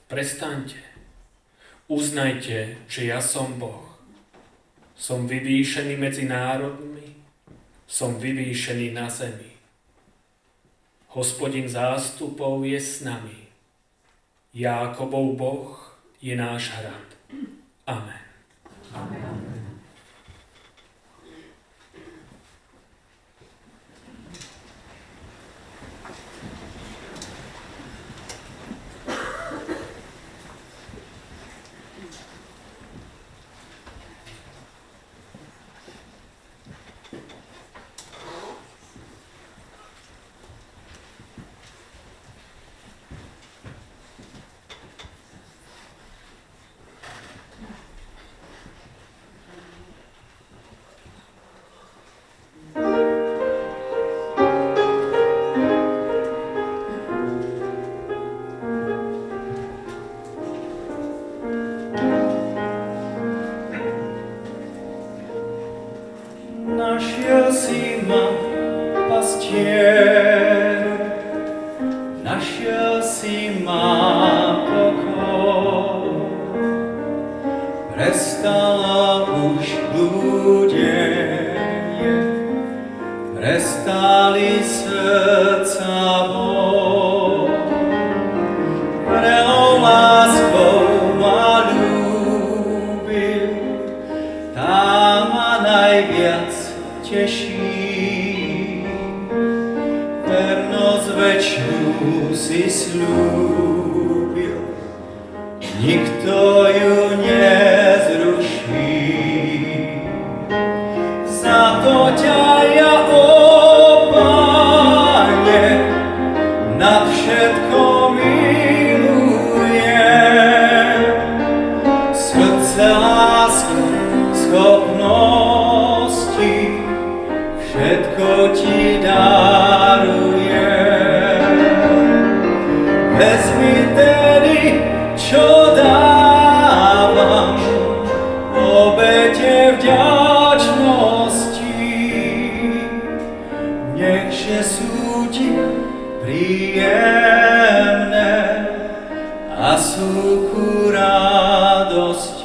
Prestaňte, uznajte, že ja som Boh. Som vyvýšený medzi národmi, som vyvýšený na zemi. Hospodin zástupov je s nami. Jákobov Boh je náš hrad. Amen. Našiel si ma, pastier, našiel si ma pokoj. Prestalo už blúdenie, prestali srdca bol. Vrelou láskou ma ľúbil, tá ma najviac teší. Vernosť večnú si sľúbil, nikto ju nezruší. Za to ťa ja, ó Pane, nad všetko milujem. Srdce, lásku, schopnosti, všetko ti darujem. Vezmi tedy, čo dávam, obete vďačnosti. Nechže sú ti príjemné a sú ku radosti.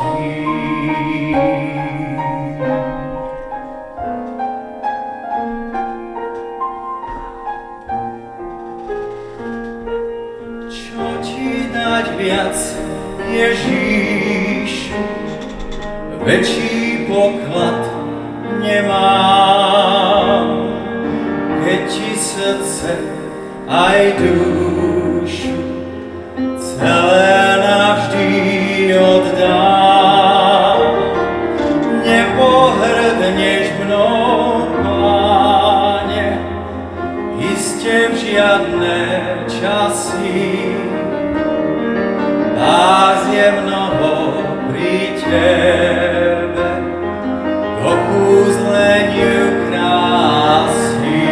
Viac Ježíšu, väčší poklad nemám, keď ti srdce aj dušu celé navždy oddám. Nepohrdneš mnou, Páne, iste v žiadne časy. Nás je mnoho pri tebe, k okúzleniu krásy.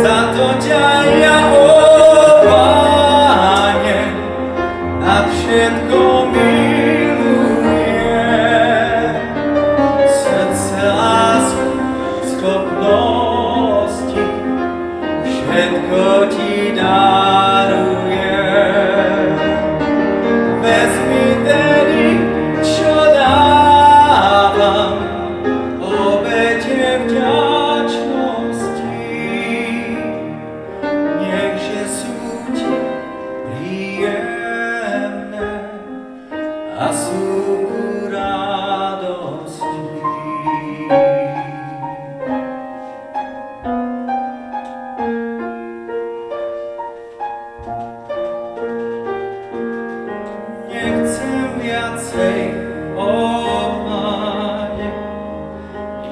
Za to ťa ja, ó Páne, nad všetko milujem. Srdce, lásku, schopnosti, všetko ti darujem. Vezmi tedy, čo dávam, obete vďačnosti. Nechže sú ti príjemné a sú ku radosti.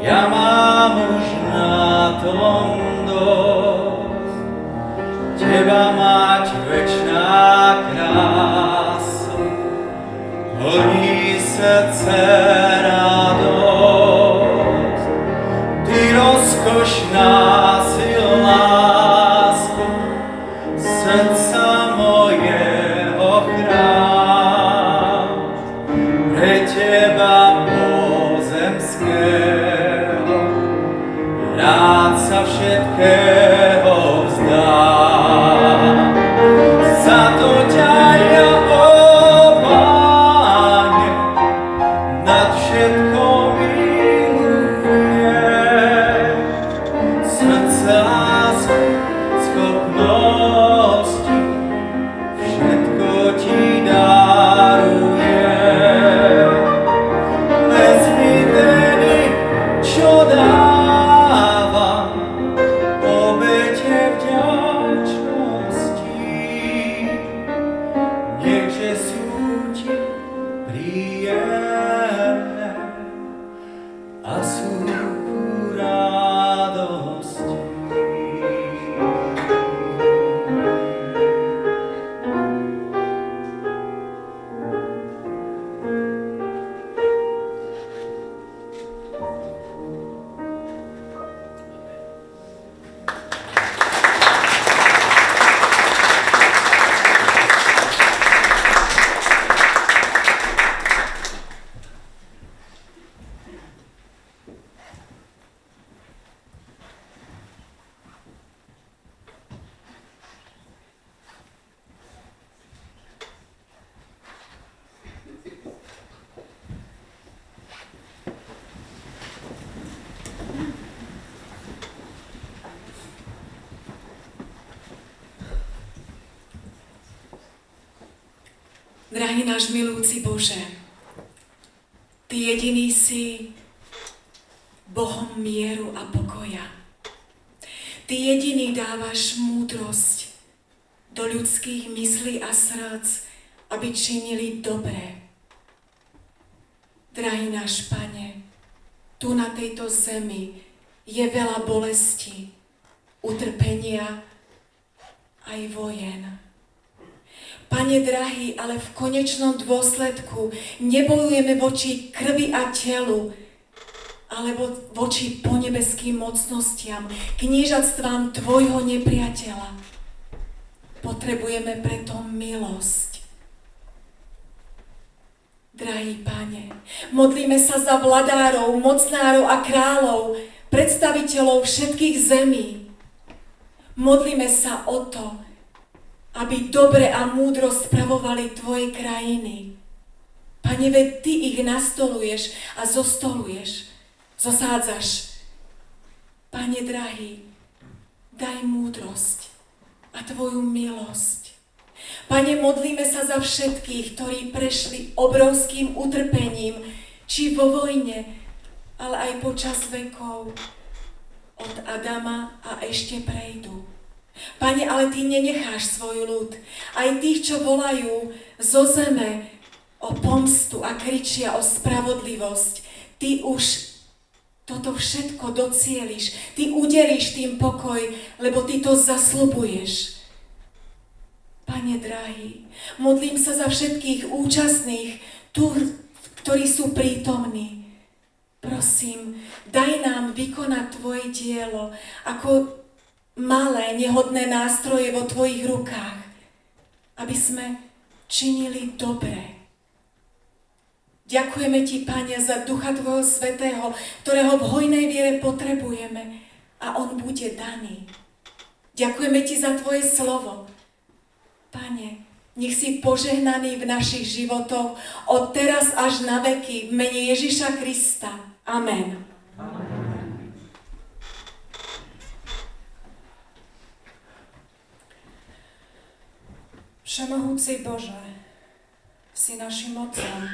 Ja mám už na tom dosť, teba mať večná krása, plní srdce radosť. Ty rozkošná, silná sa všetkého vzdám. Za to ťa ja, ó Pane, nad všetko milujem. Srdca schopnosti všetko ti darujem. Vezmi tedy, čo dávam, obete vďačnosti. Nechže sú ti príjemné a sú ku radosti. Drahý náš milujúci Bože, Ty jediný si Bohom mieru a pokoja. Ty jediný dávaš múdrosť do ľudských myslí a srdc, aby činili dobré. Drahý náš Pane, tu na tejto zemi je veľa bolesti, utrpenia aj vojen. Pane drahý, ale v konečnom dôsledku nebojujeme voči krvi a telu, alebo voči ponebeským mocnostiam, kniežatstvám Tvojho nepriateľa. Potrebujeme preto milosť. Drahý Pane, modlíme sa za vladárov, mocnárov a kráľov, predstaviteľov všetkých zemí. Modlíme sa o to, aby dobre a múdro spravovali Tvoje krajiny. Pane, veď Ty ich nastoluješ a zostoluješ, zosádzaš. Pane drahý, daj múdrosť a Tvoju milosť. Pane, modlíme sa za všetkých, ktorí prešli obrovským utrpením, či vo vojne, ale aj počas vekov, od Adama a ešte prejdú. Pane, ale Ty nenecháš svoj ľud, aj tých, čo volajú zo zeme o pomstu a kričia o spravodlivosť. Ty už toto všetko docieliš, Ty udelíš tým pokoj, lebo Ty to zasľubuješ. Pane drahý, modlím sa za všetkých účastných tu, ktorí sú prítomní. Prosím, daj nám vykonať Tvoje dielo ako malé, nehodné nástroje vo Tvojich rukách, aby sme činili dobré. Ďakujeme Ti, Pane, za Ducha Tvojho Svätého, ktorého v hojnej viere potrebujeme a On bude daný. Ďakujeme Ti za Tvoje slovo. Pane, nech si požehnaný v našich životoch od teraz až na veky v mene Ježiša Krista. Amen. Všemohúci Bože, si našim Otcom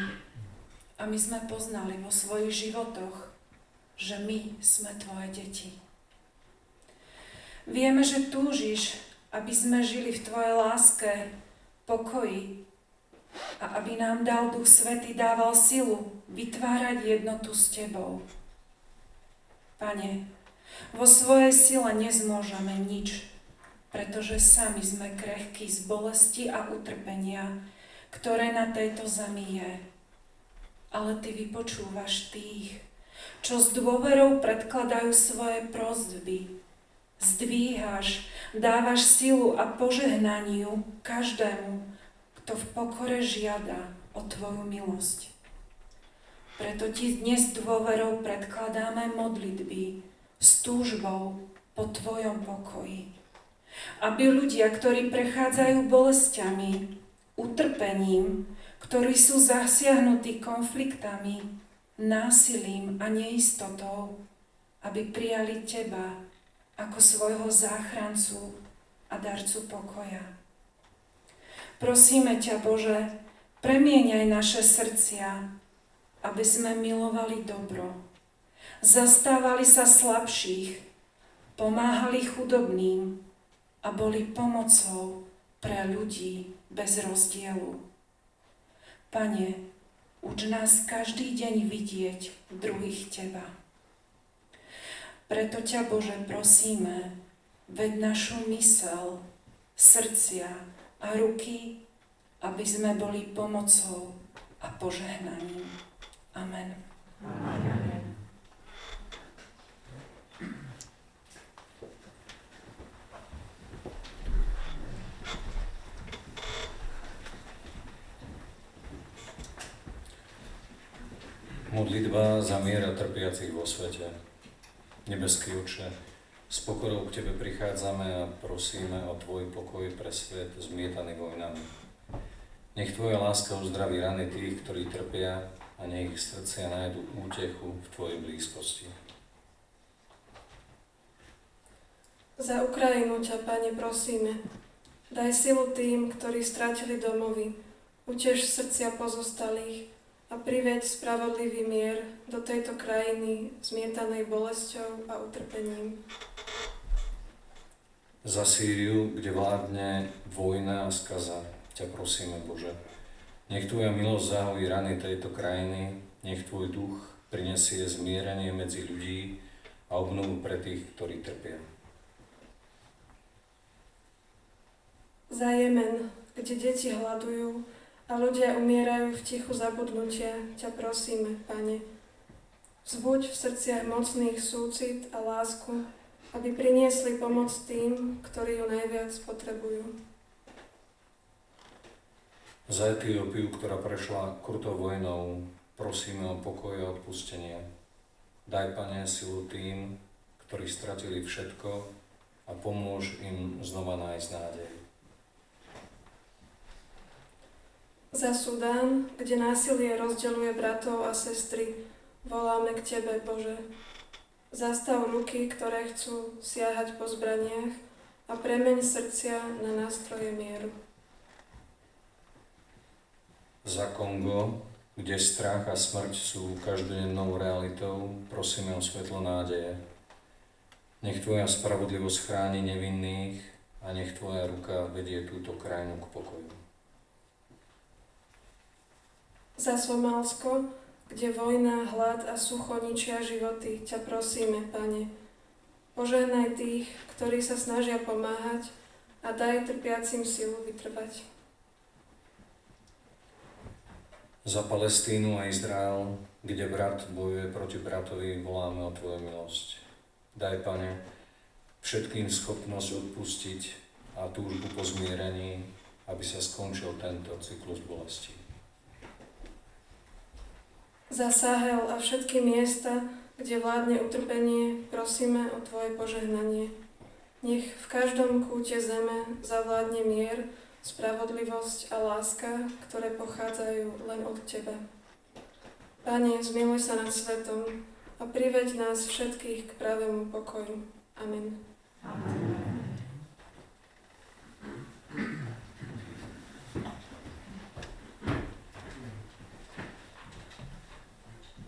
a my sme poznali vo svojich životoch, že my sme Tvoje deti. Vieme, že túžiš, aby sme žili v Tvojej láske, pokoji a aby nám dal Duch Svätý dával silu vytvárať jednotu s Tebou. Pane, vo svojej sile nezmôžeme nič, pretože sami sme krehkí z bolesti a utrpenia, ktoré na tejto zemi je. Ale Ty vypočúvaš tých, čo s dôverou predkladajú svoje prosby. Zdvíhaš, dávaš silu a požehnaniu každému, kto v pokore žiada o Tvoju milosť. Preto Ti dnes dôverou predkladáme modlitby s túžbou po tvojom pokoji. Aby ľudia, ktorí prechádzajú bolesťami, utrpením, ktorí sú zasiahnutí konfliktami, násilím a neistotou, aby prijali teba ako svojho záchrancu a darcu pokoja. Prosíme ťa, Bože, premieňaj naše srdcia, aby sme milovali dobro, zastávali sa slabších, pomáhali chudobným a boli pomocou pre ľudí bez rozdielu. Pane, uč nás každý deň vidieť druhých teba. Preto ťa, Bože, prosíme, ved našu mysel, srdcia a ruky, aby sme boli pomocou a požehnaním. Amen. Amen. Modlitba za mier a trpiacich vo svete. Nebeský Otče, s pokorou k Tebe prichádzame a prosíme o Tvoj pokoj pre svet zmietaný vojnami. Nech Tvoja láska uzdraví rany tých, ktorí trpia, a nech ich srdcia nájdu útechu v Tvojej blízkosti. Za Ukrajinu ťa, Pane, prosíme. Daj silu tým, ktorí stratili domovy. Utež srdcia pozostalých a priveď spravodlivý mier do tejto krajiny zmietanej bolesťou a utrpením. Za Sýriu, kde vládne vojna a skaza, ťa prosíme, Bože. Nech Tvoja milosť zahojí rany tejto krajiny, nech Tvoj duch prinesie zmierenie medzi ľudí a obnovu pre tých, ktorí trpia. Za Jemen, kde deti hľadujú a ľudia umierajú v tichu zabudnutia, ťa prosíme, Pane. Vzbuď v srdciach mocných súcit a lásku, aby priniesli pomoc tým, ktorí ju najviac potrebujú. Za Etiópiu, ktorá prešla krutou vojnou, prosíme o pokoj a odpustenie. Daj, Pane, silu tým, ktorí stratili všetko, a pomôž im znova nájsť nádej. Za Sudán, kde násilie rozdeľuje bratov a sestry, voláme k Tebe, Bože. Zastav ruky, ktoré chcú siahať po zbraniach, a premeň srdcia na nástroje mieru. Za Kongo, kde strach a smrť sú každodennou realitou, prosíme o svetlo nádeje. Nech Tvoja spravodlivosť chráni nevinných a nech Tvoja ruka vedie túto krajinu k pokoju. Za Somálsko, kde vojna, hlad a sucho ničia životy, ťa prosíme, Pane. Požehnaj tých, ktorí sa snažia pomáhať, a daj trpiacim silu vytrvať. Za Palestínu a Izrael, kde brat bojuje proti bratovi, voláme o Tvoju milosť. Daj, Pane, všetkým schopnosť odpustiť a túžbu po zmierení, aby sa skončil tento cyklus bolesti. Za Sahel a všetky miesta, kde vládne utrpenie, prosíme o Tvoje požehnanie. Nech v každom kúte zeme zavládne mier, spravodlivosť a láska, ktoré pochádzajú len od Teba. Pane, zmiluj sa nad svetom a priveď nás všetkých k pravému pokoju. Amen. Amen.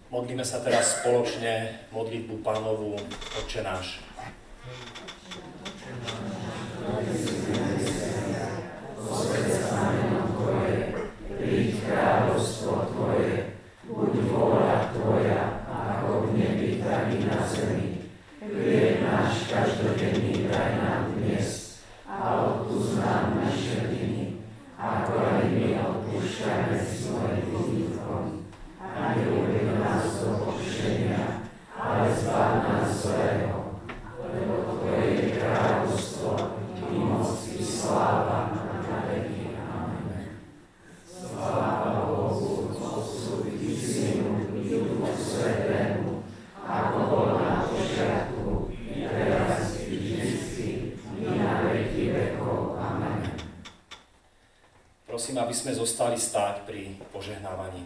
Modlíme sa teraz spoločne modlitbu Pánovu, Otče náš. Príď kráľovstvo Tvoje, buď vôľa Tvoja, ako v nebi, tak i na zemi. Chlieb náš každodenný daj nám dnes a odpusť nám naše viny, ako aj my odpúšťame svojim vinníkom. A neuveď nás do pokušenia, ale zbav nás zlého. Prosím, aby sme zostali stáť pri požehnávaní.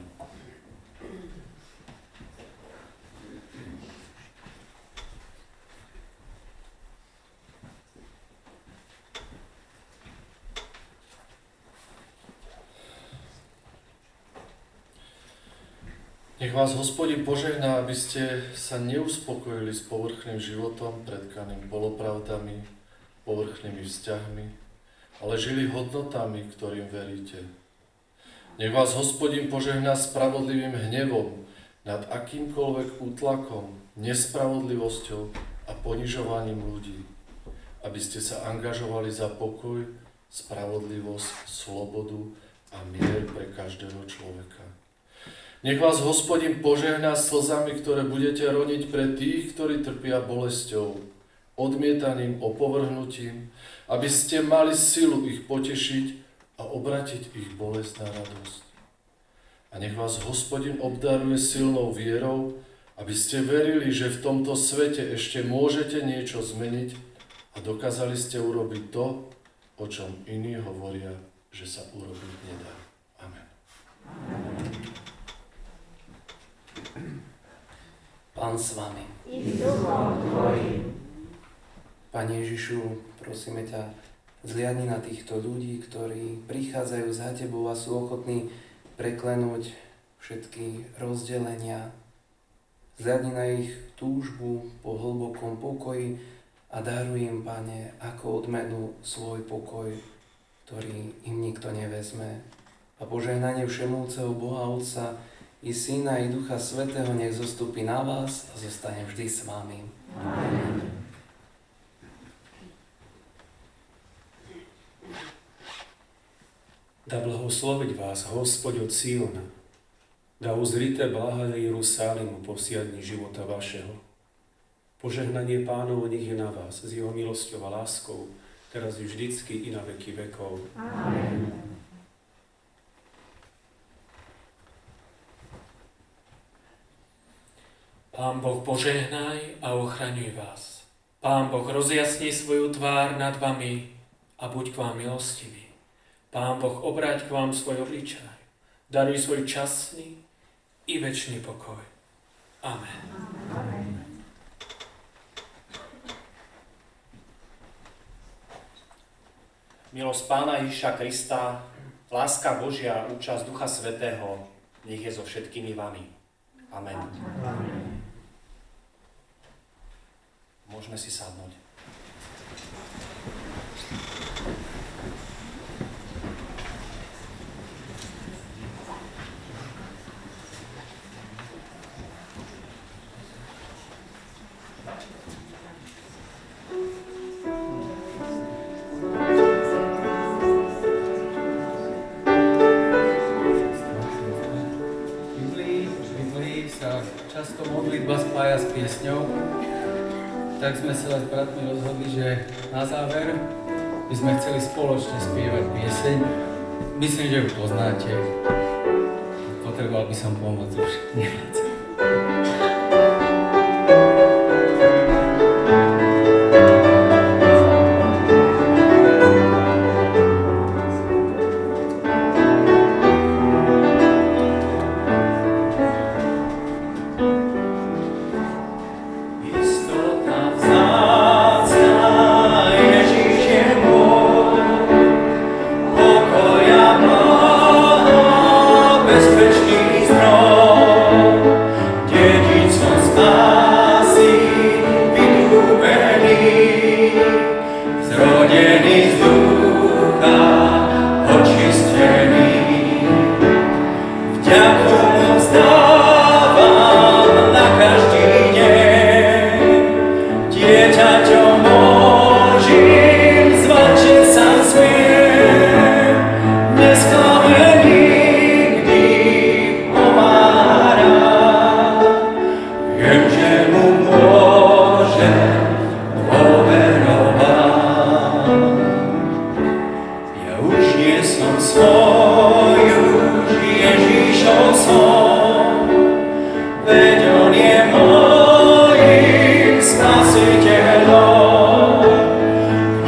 Nech vás Hospodin požehná, aby ste sa neuspokojili s povrchným životom, predkaným polopravdami, povrchnými vzťahmi, ale žili hodnotami, ktorým veríte. Nech vás Hospodin požehná spravodlivým hnevom nad akýmkoľvek útlakom, nespravodlivosťou a ponižovaním ľudí, aby ste sa angažovali za pokoj, spravodlivosť, slobodu a mier pre každého človeka. Nech vás Hospodin požehná slzami, ktoré budete roniť pre tých, ktorí trpia bolesťou, odmietaným, opovrhnutím, aby ste mali silu ich potešiť a obratiť ich bolesť na radosť. A nech vás Hospodin obdaruje silnou vierou, aby ste verili, že v tomto svete ešte môžete niečo zmeniť a dokázali ste urobiť to, o čom iní hovoria, že sa urobiť nedá. Amen. Pán s vami. Pane Ježišu, prosíme ťa, zliadni na týchto ľudí, ktorí prichádzajú za Tebou a sú ochotní preklenúť všetky rozdelenia. Zliadni na ich túžbu po hlbokom pokoji a daruj im, Pane, ako odmenu svoj pokoj, ktorý im nikto nevezme. A požehnanie všemúceho Boha Otca, i Syna, i Ducha Svätého nech zostupí na vás a zostane vždy s vami. Amen. Dá blahosloviť vás Hospod od Siona, dá uzrite blaha Jerusálimu po siadni života vašeho. Požehnanie Pánovo nech je na vás s jeho milosťou a láskou, teraz i vždycky i na veky vekov. Amen. Pán Boh požehnaj a ochraňuj vás. Pán Boh rozjasní svoju tvár nad vami a buď k vám milostivý. Pán Boh obráť k vám svoj obličaj. Daruj svoj časný i večný pokoj. Amen. Amen. Milosť Pána Ježiša Krista, láska Božia, účasť Ducha Svätého, nech je so všetkými vami. Amen. Amen. Môžeme si sadnúť. Často modlitba spája s piesňou, tak sme sa s bratmi rozhodli, že na záver by sme chceli spoločne spievať pieseň. Myslím, že ju poznáte. Potreboval by som pomoc už nemať.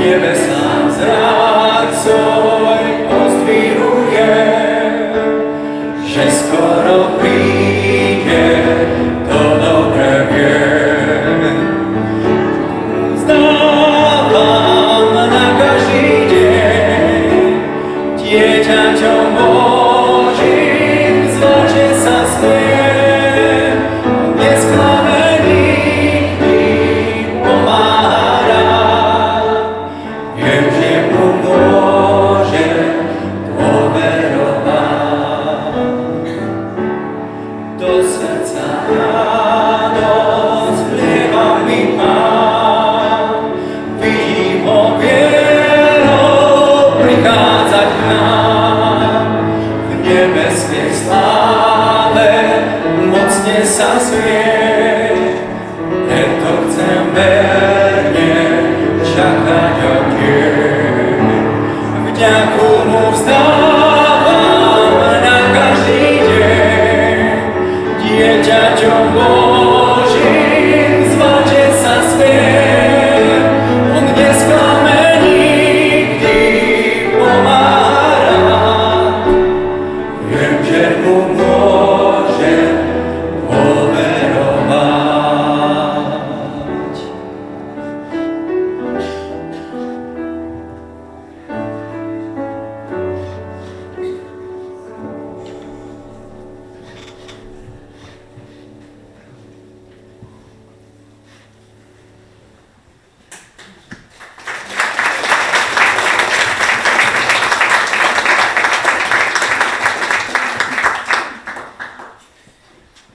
Nebesám zrádcoj pozdvihuje vlastne sa smie, preto chcem verne čakať odeň. Vďaku mu vzdávam na každý deň, dieťaťom Božím zvať, že sa smiem. On nesklame nikdy, pomáha rád. Viem, že mu môžem poverovať.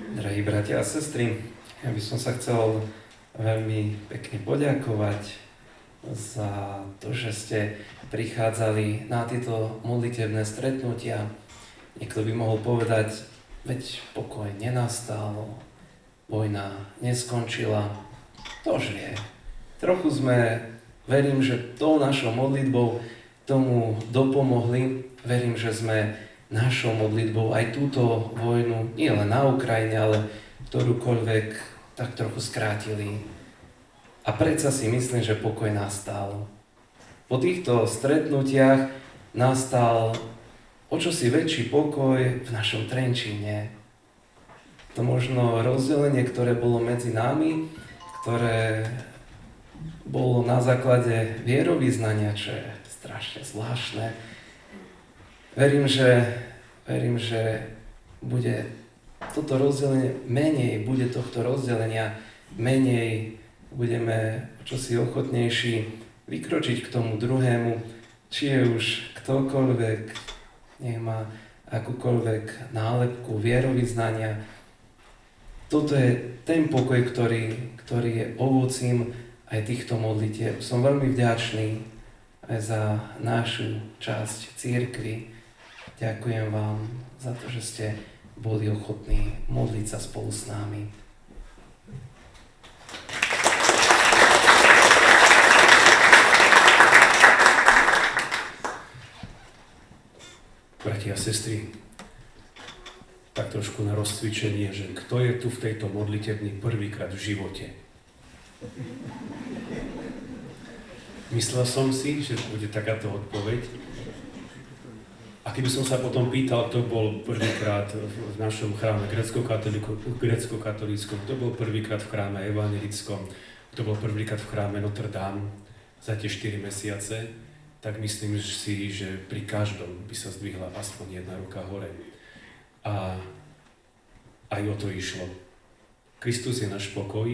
Drahí bratia a sestry, ja by som sa chcel veľmi pekne poďakovať za to, že ste prichádzali na tieto modlitebné stretnutia. Niekto by mohol povedať, veď pokoj nenastal, vojna neskončila. Tož vie. Trochu sme, verím, že tou našou modlitbou tomu dopomohli. Verím, že sme našou modlitbou aj túto vojnu, nie len na Ukrajine, ale ktorúkoľvek tak trochu skrátili. A predsa si myslím, že pokoj nastal. Po týchto stretnutiach nastal o čosi väčší pokoj v našom Trenčíne. To možno rozdelenie, ktoré bolo medzi nami, ktoré bolo na základe vierovyznania, čo je strašne zvláštne. Verím, že bude toto rozdelenie menej, bude tohto rozdelenia menej, budeme čosi ochotnejší vykročiť k tomu druhému, či je už ktokoľvek, nech má akúkoľvek nálepku vierovyznania. Toto je ten pokoj, ktorý je ovocím aj týchto modlitieb. Som veľmi vďačný aj za našu časť cirkvi. Ďakujem vám za to, že ste boli ochotní modliť sa spolu s nami. Bratia a sestry, tak trošku na rozcvičenie, že kto je tu v tejto modlitebni prvýkrát v živote? Myslel som si, že bude takáto odpoveď. A keby som sa potom pýtal, kto bol prvýkrát v našom chráme grécko-katolíckom, kto bol prvýkrát v chráme evangelickom, kto bol prvýkrát v chráme Notre Dame za tie 4 mesiace, tak myslím si, že pri každom by sa zdvihla aspoň jedna ruka hore. A aj o to išlo. Kristus je náš pokoj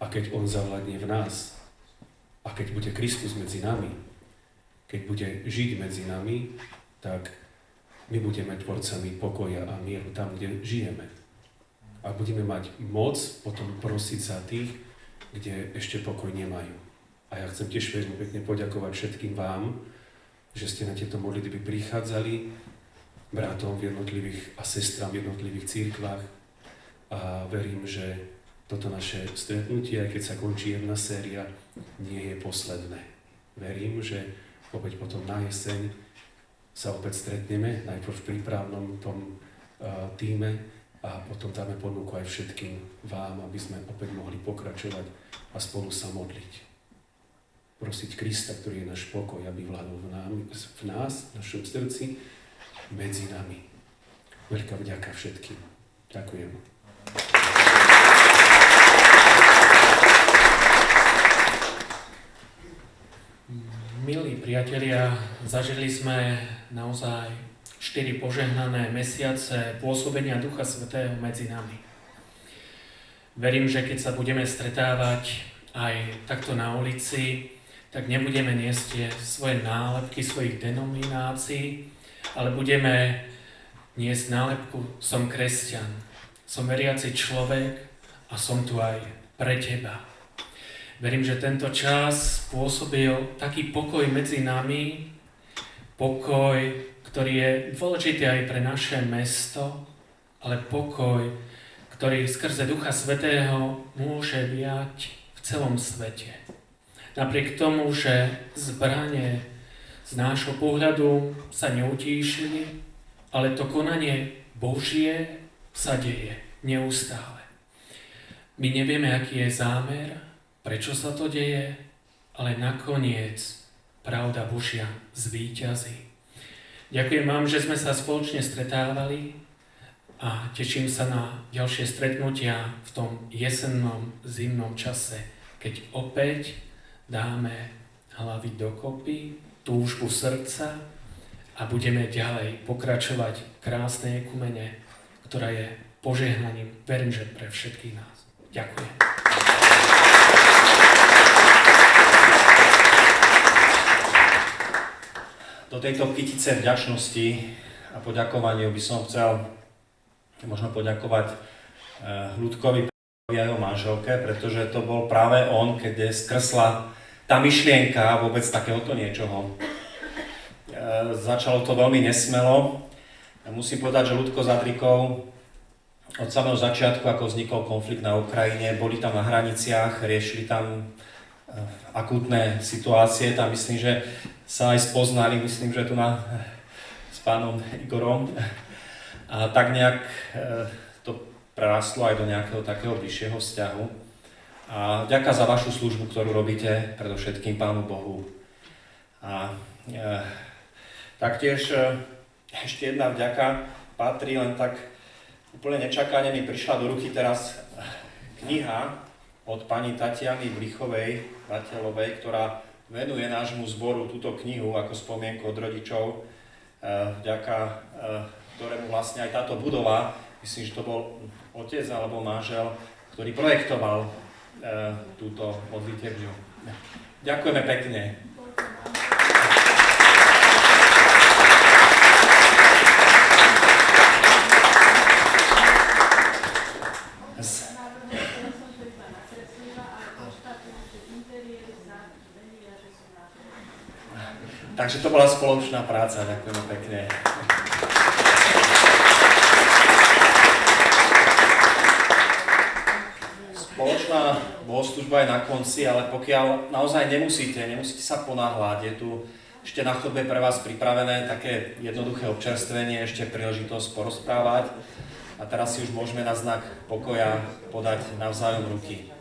a keď on zavládne v nás a keď bude Kristus medzi nami, keď bude žiť medzi nami, tak my budeme tvorcami pokoja a mieru tam, kde žijeme. A budeme mať moc potom prosiť za tých, kde ešte pokoj nemajú. A ja chcem tiež veľmi pekne poďakovať všetkým vám, že ste na tieto modlitby prichádzali, bratom v jednotlivých a sestrám v jednotlivých cirkvách. A verím, že toto naše stretnutie, aj keď sa končí jedna séria, nie je posledné. Verím, že opäť potom na jeseň sa opäť stretneme, najprv v prípravnom tom tíme a potom dáme ponuku aj všetkým vám, aby sme opäť mohli pokračovať a spolu sa modliť. Prosiť Krista, ktorý je náš pokoj, aby vládol v nás, v našom srdci, medzi nami. Veľká vďaka všetkým. Ďakujem. Milí priatelia, zažili sme naozaj 4 požehnané mesiace pôsobenia Ducha Svätého medzi nami. Verím, že keď sa budeme stretávať aj takto na ulici, tak nebudeme niesť svoje nálepky svojich denominácií, ale budeme niesť nálepku som kresťan, som veriaci človek a som tu aj pre teba. Verím, že tento čas spôsobil taký pokoj medzi nami, pokoj, ktorý je dôležitý aj pre naše mesto, ale pokoj, ktorý skrze Ducha Svätého môže viať v celom svete. Napriek tomu, že zbrane z nášho pohľadu sa neutíšili, ale to konanie Božie sa deje neustále. My nevieme, aký je zámer, prečo sa to deje, ale nakoniec pravda Božia zvíťazí. Ďakujem vám, že sme sa spoločne stretávali a teším sa na ďalšie stretnutia v tom jesennom, zimnom čase, keď opäť dáme hlavy dokopy, túžbu srdca a budeme ďalej pokračovať v krásnej ekumene, ktorá je požehnaním, verím, že pre všetkých nás. Ďakujem. Do tejto kytice vďačnosti a poďakovaniu by som chcel možno poďakovať Ľudkovi a jeho manželke, pretože to bol práve on, keď skrsla tá myšlienka vôbec takéhoto niečoho. Začalo to veľmi nesmelo. Musím povedať, že Ľudko s Adrikou od samého začiatku, ako vznikol konflikt na Ukrajine, boli tam na hraniciach, riešili tam akútne situácie, tam myslím, že sa aj spoznali, myslím, že tu s pánom Igorom. A tak nejak to prerastlo aj do nejakého takého bližšieho vzťahu. A ďakujem za vašu službu, ktorú robíte, predovšetkým Pánu Bohu. A taktiež ešte jedna vďaka patrí, len tak úplne nečakane mi prišla do ruky teraz kniha od pani Tatiany Blichovej-Vatelovej, ktorá venuje nášmu zboru túto knihu ako spomienku od rodičov, vďaka ktorému vlastne aj táto budova, myslím, že to bol otec alebo manžel, ktorý projektoval túto modlitebňu. Ďakujeme pekne. Takže to bola spoločná práca, ďakujeme pekne. Spoločná bohoslužba je na konci, ale pokiaľ naozaj nemusíte sa ponáhľať, je tu ešte na chodbe pre vás pripravené také jednoduché občerstvenie, ešte príležitosť porozprávať. A teraz si už môžeme na znak pokoja podať navzájom ruky.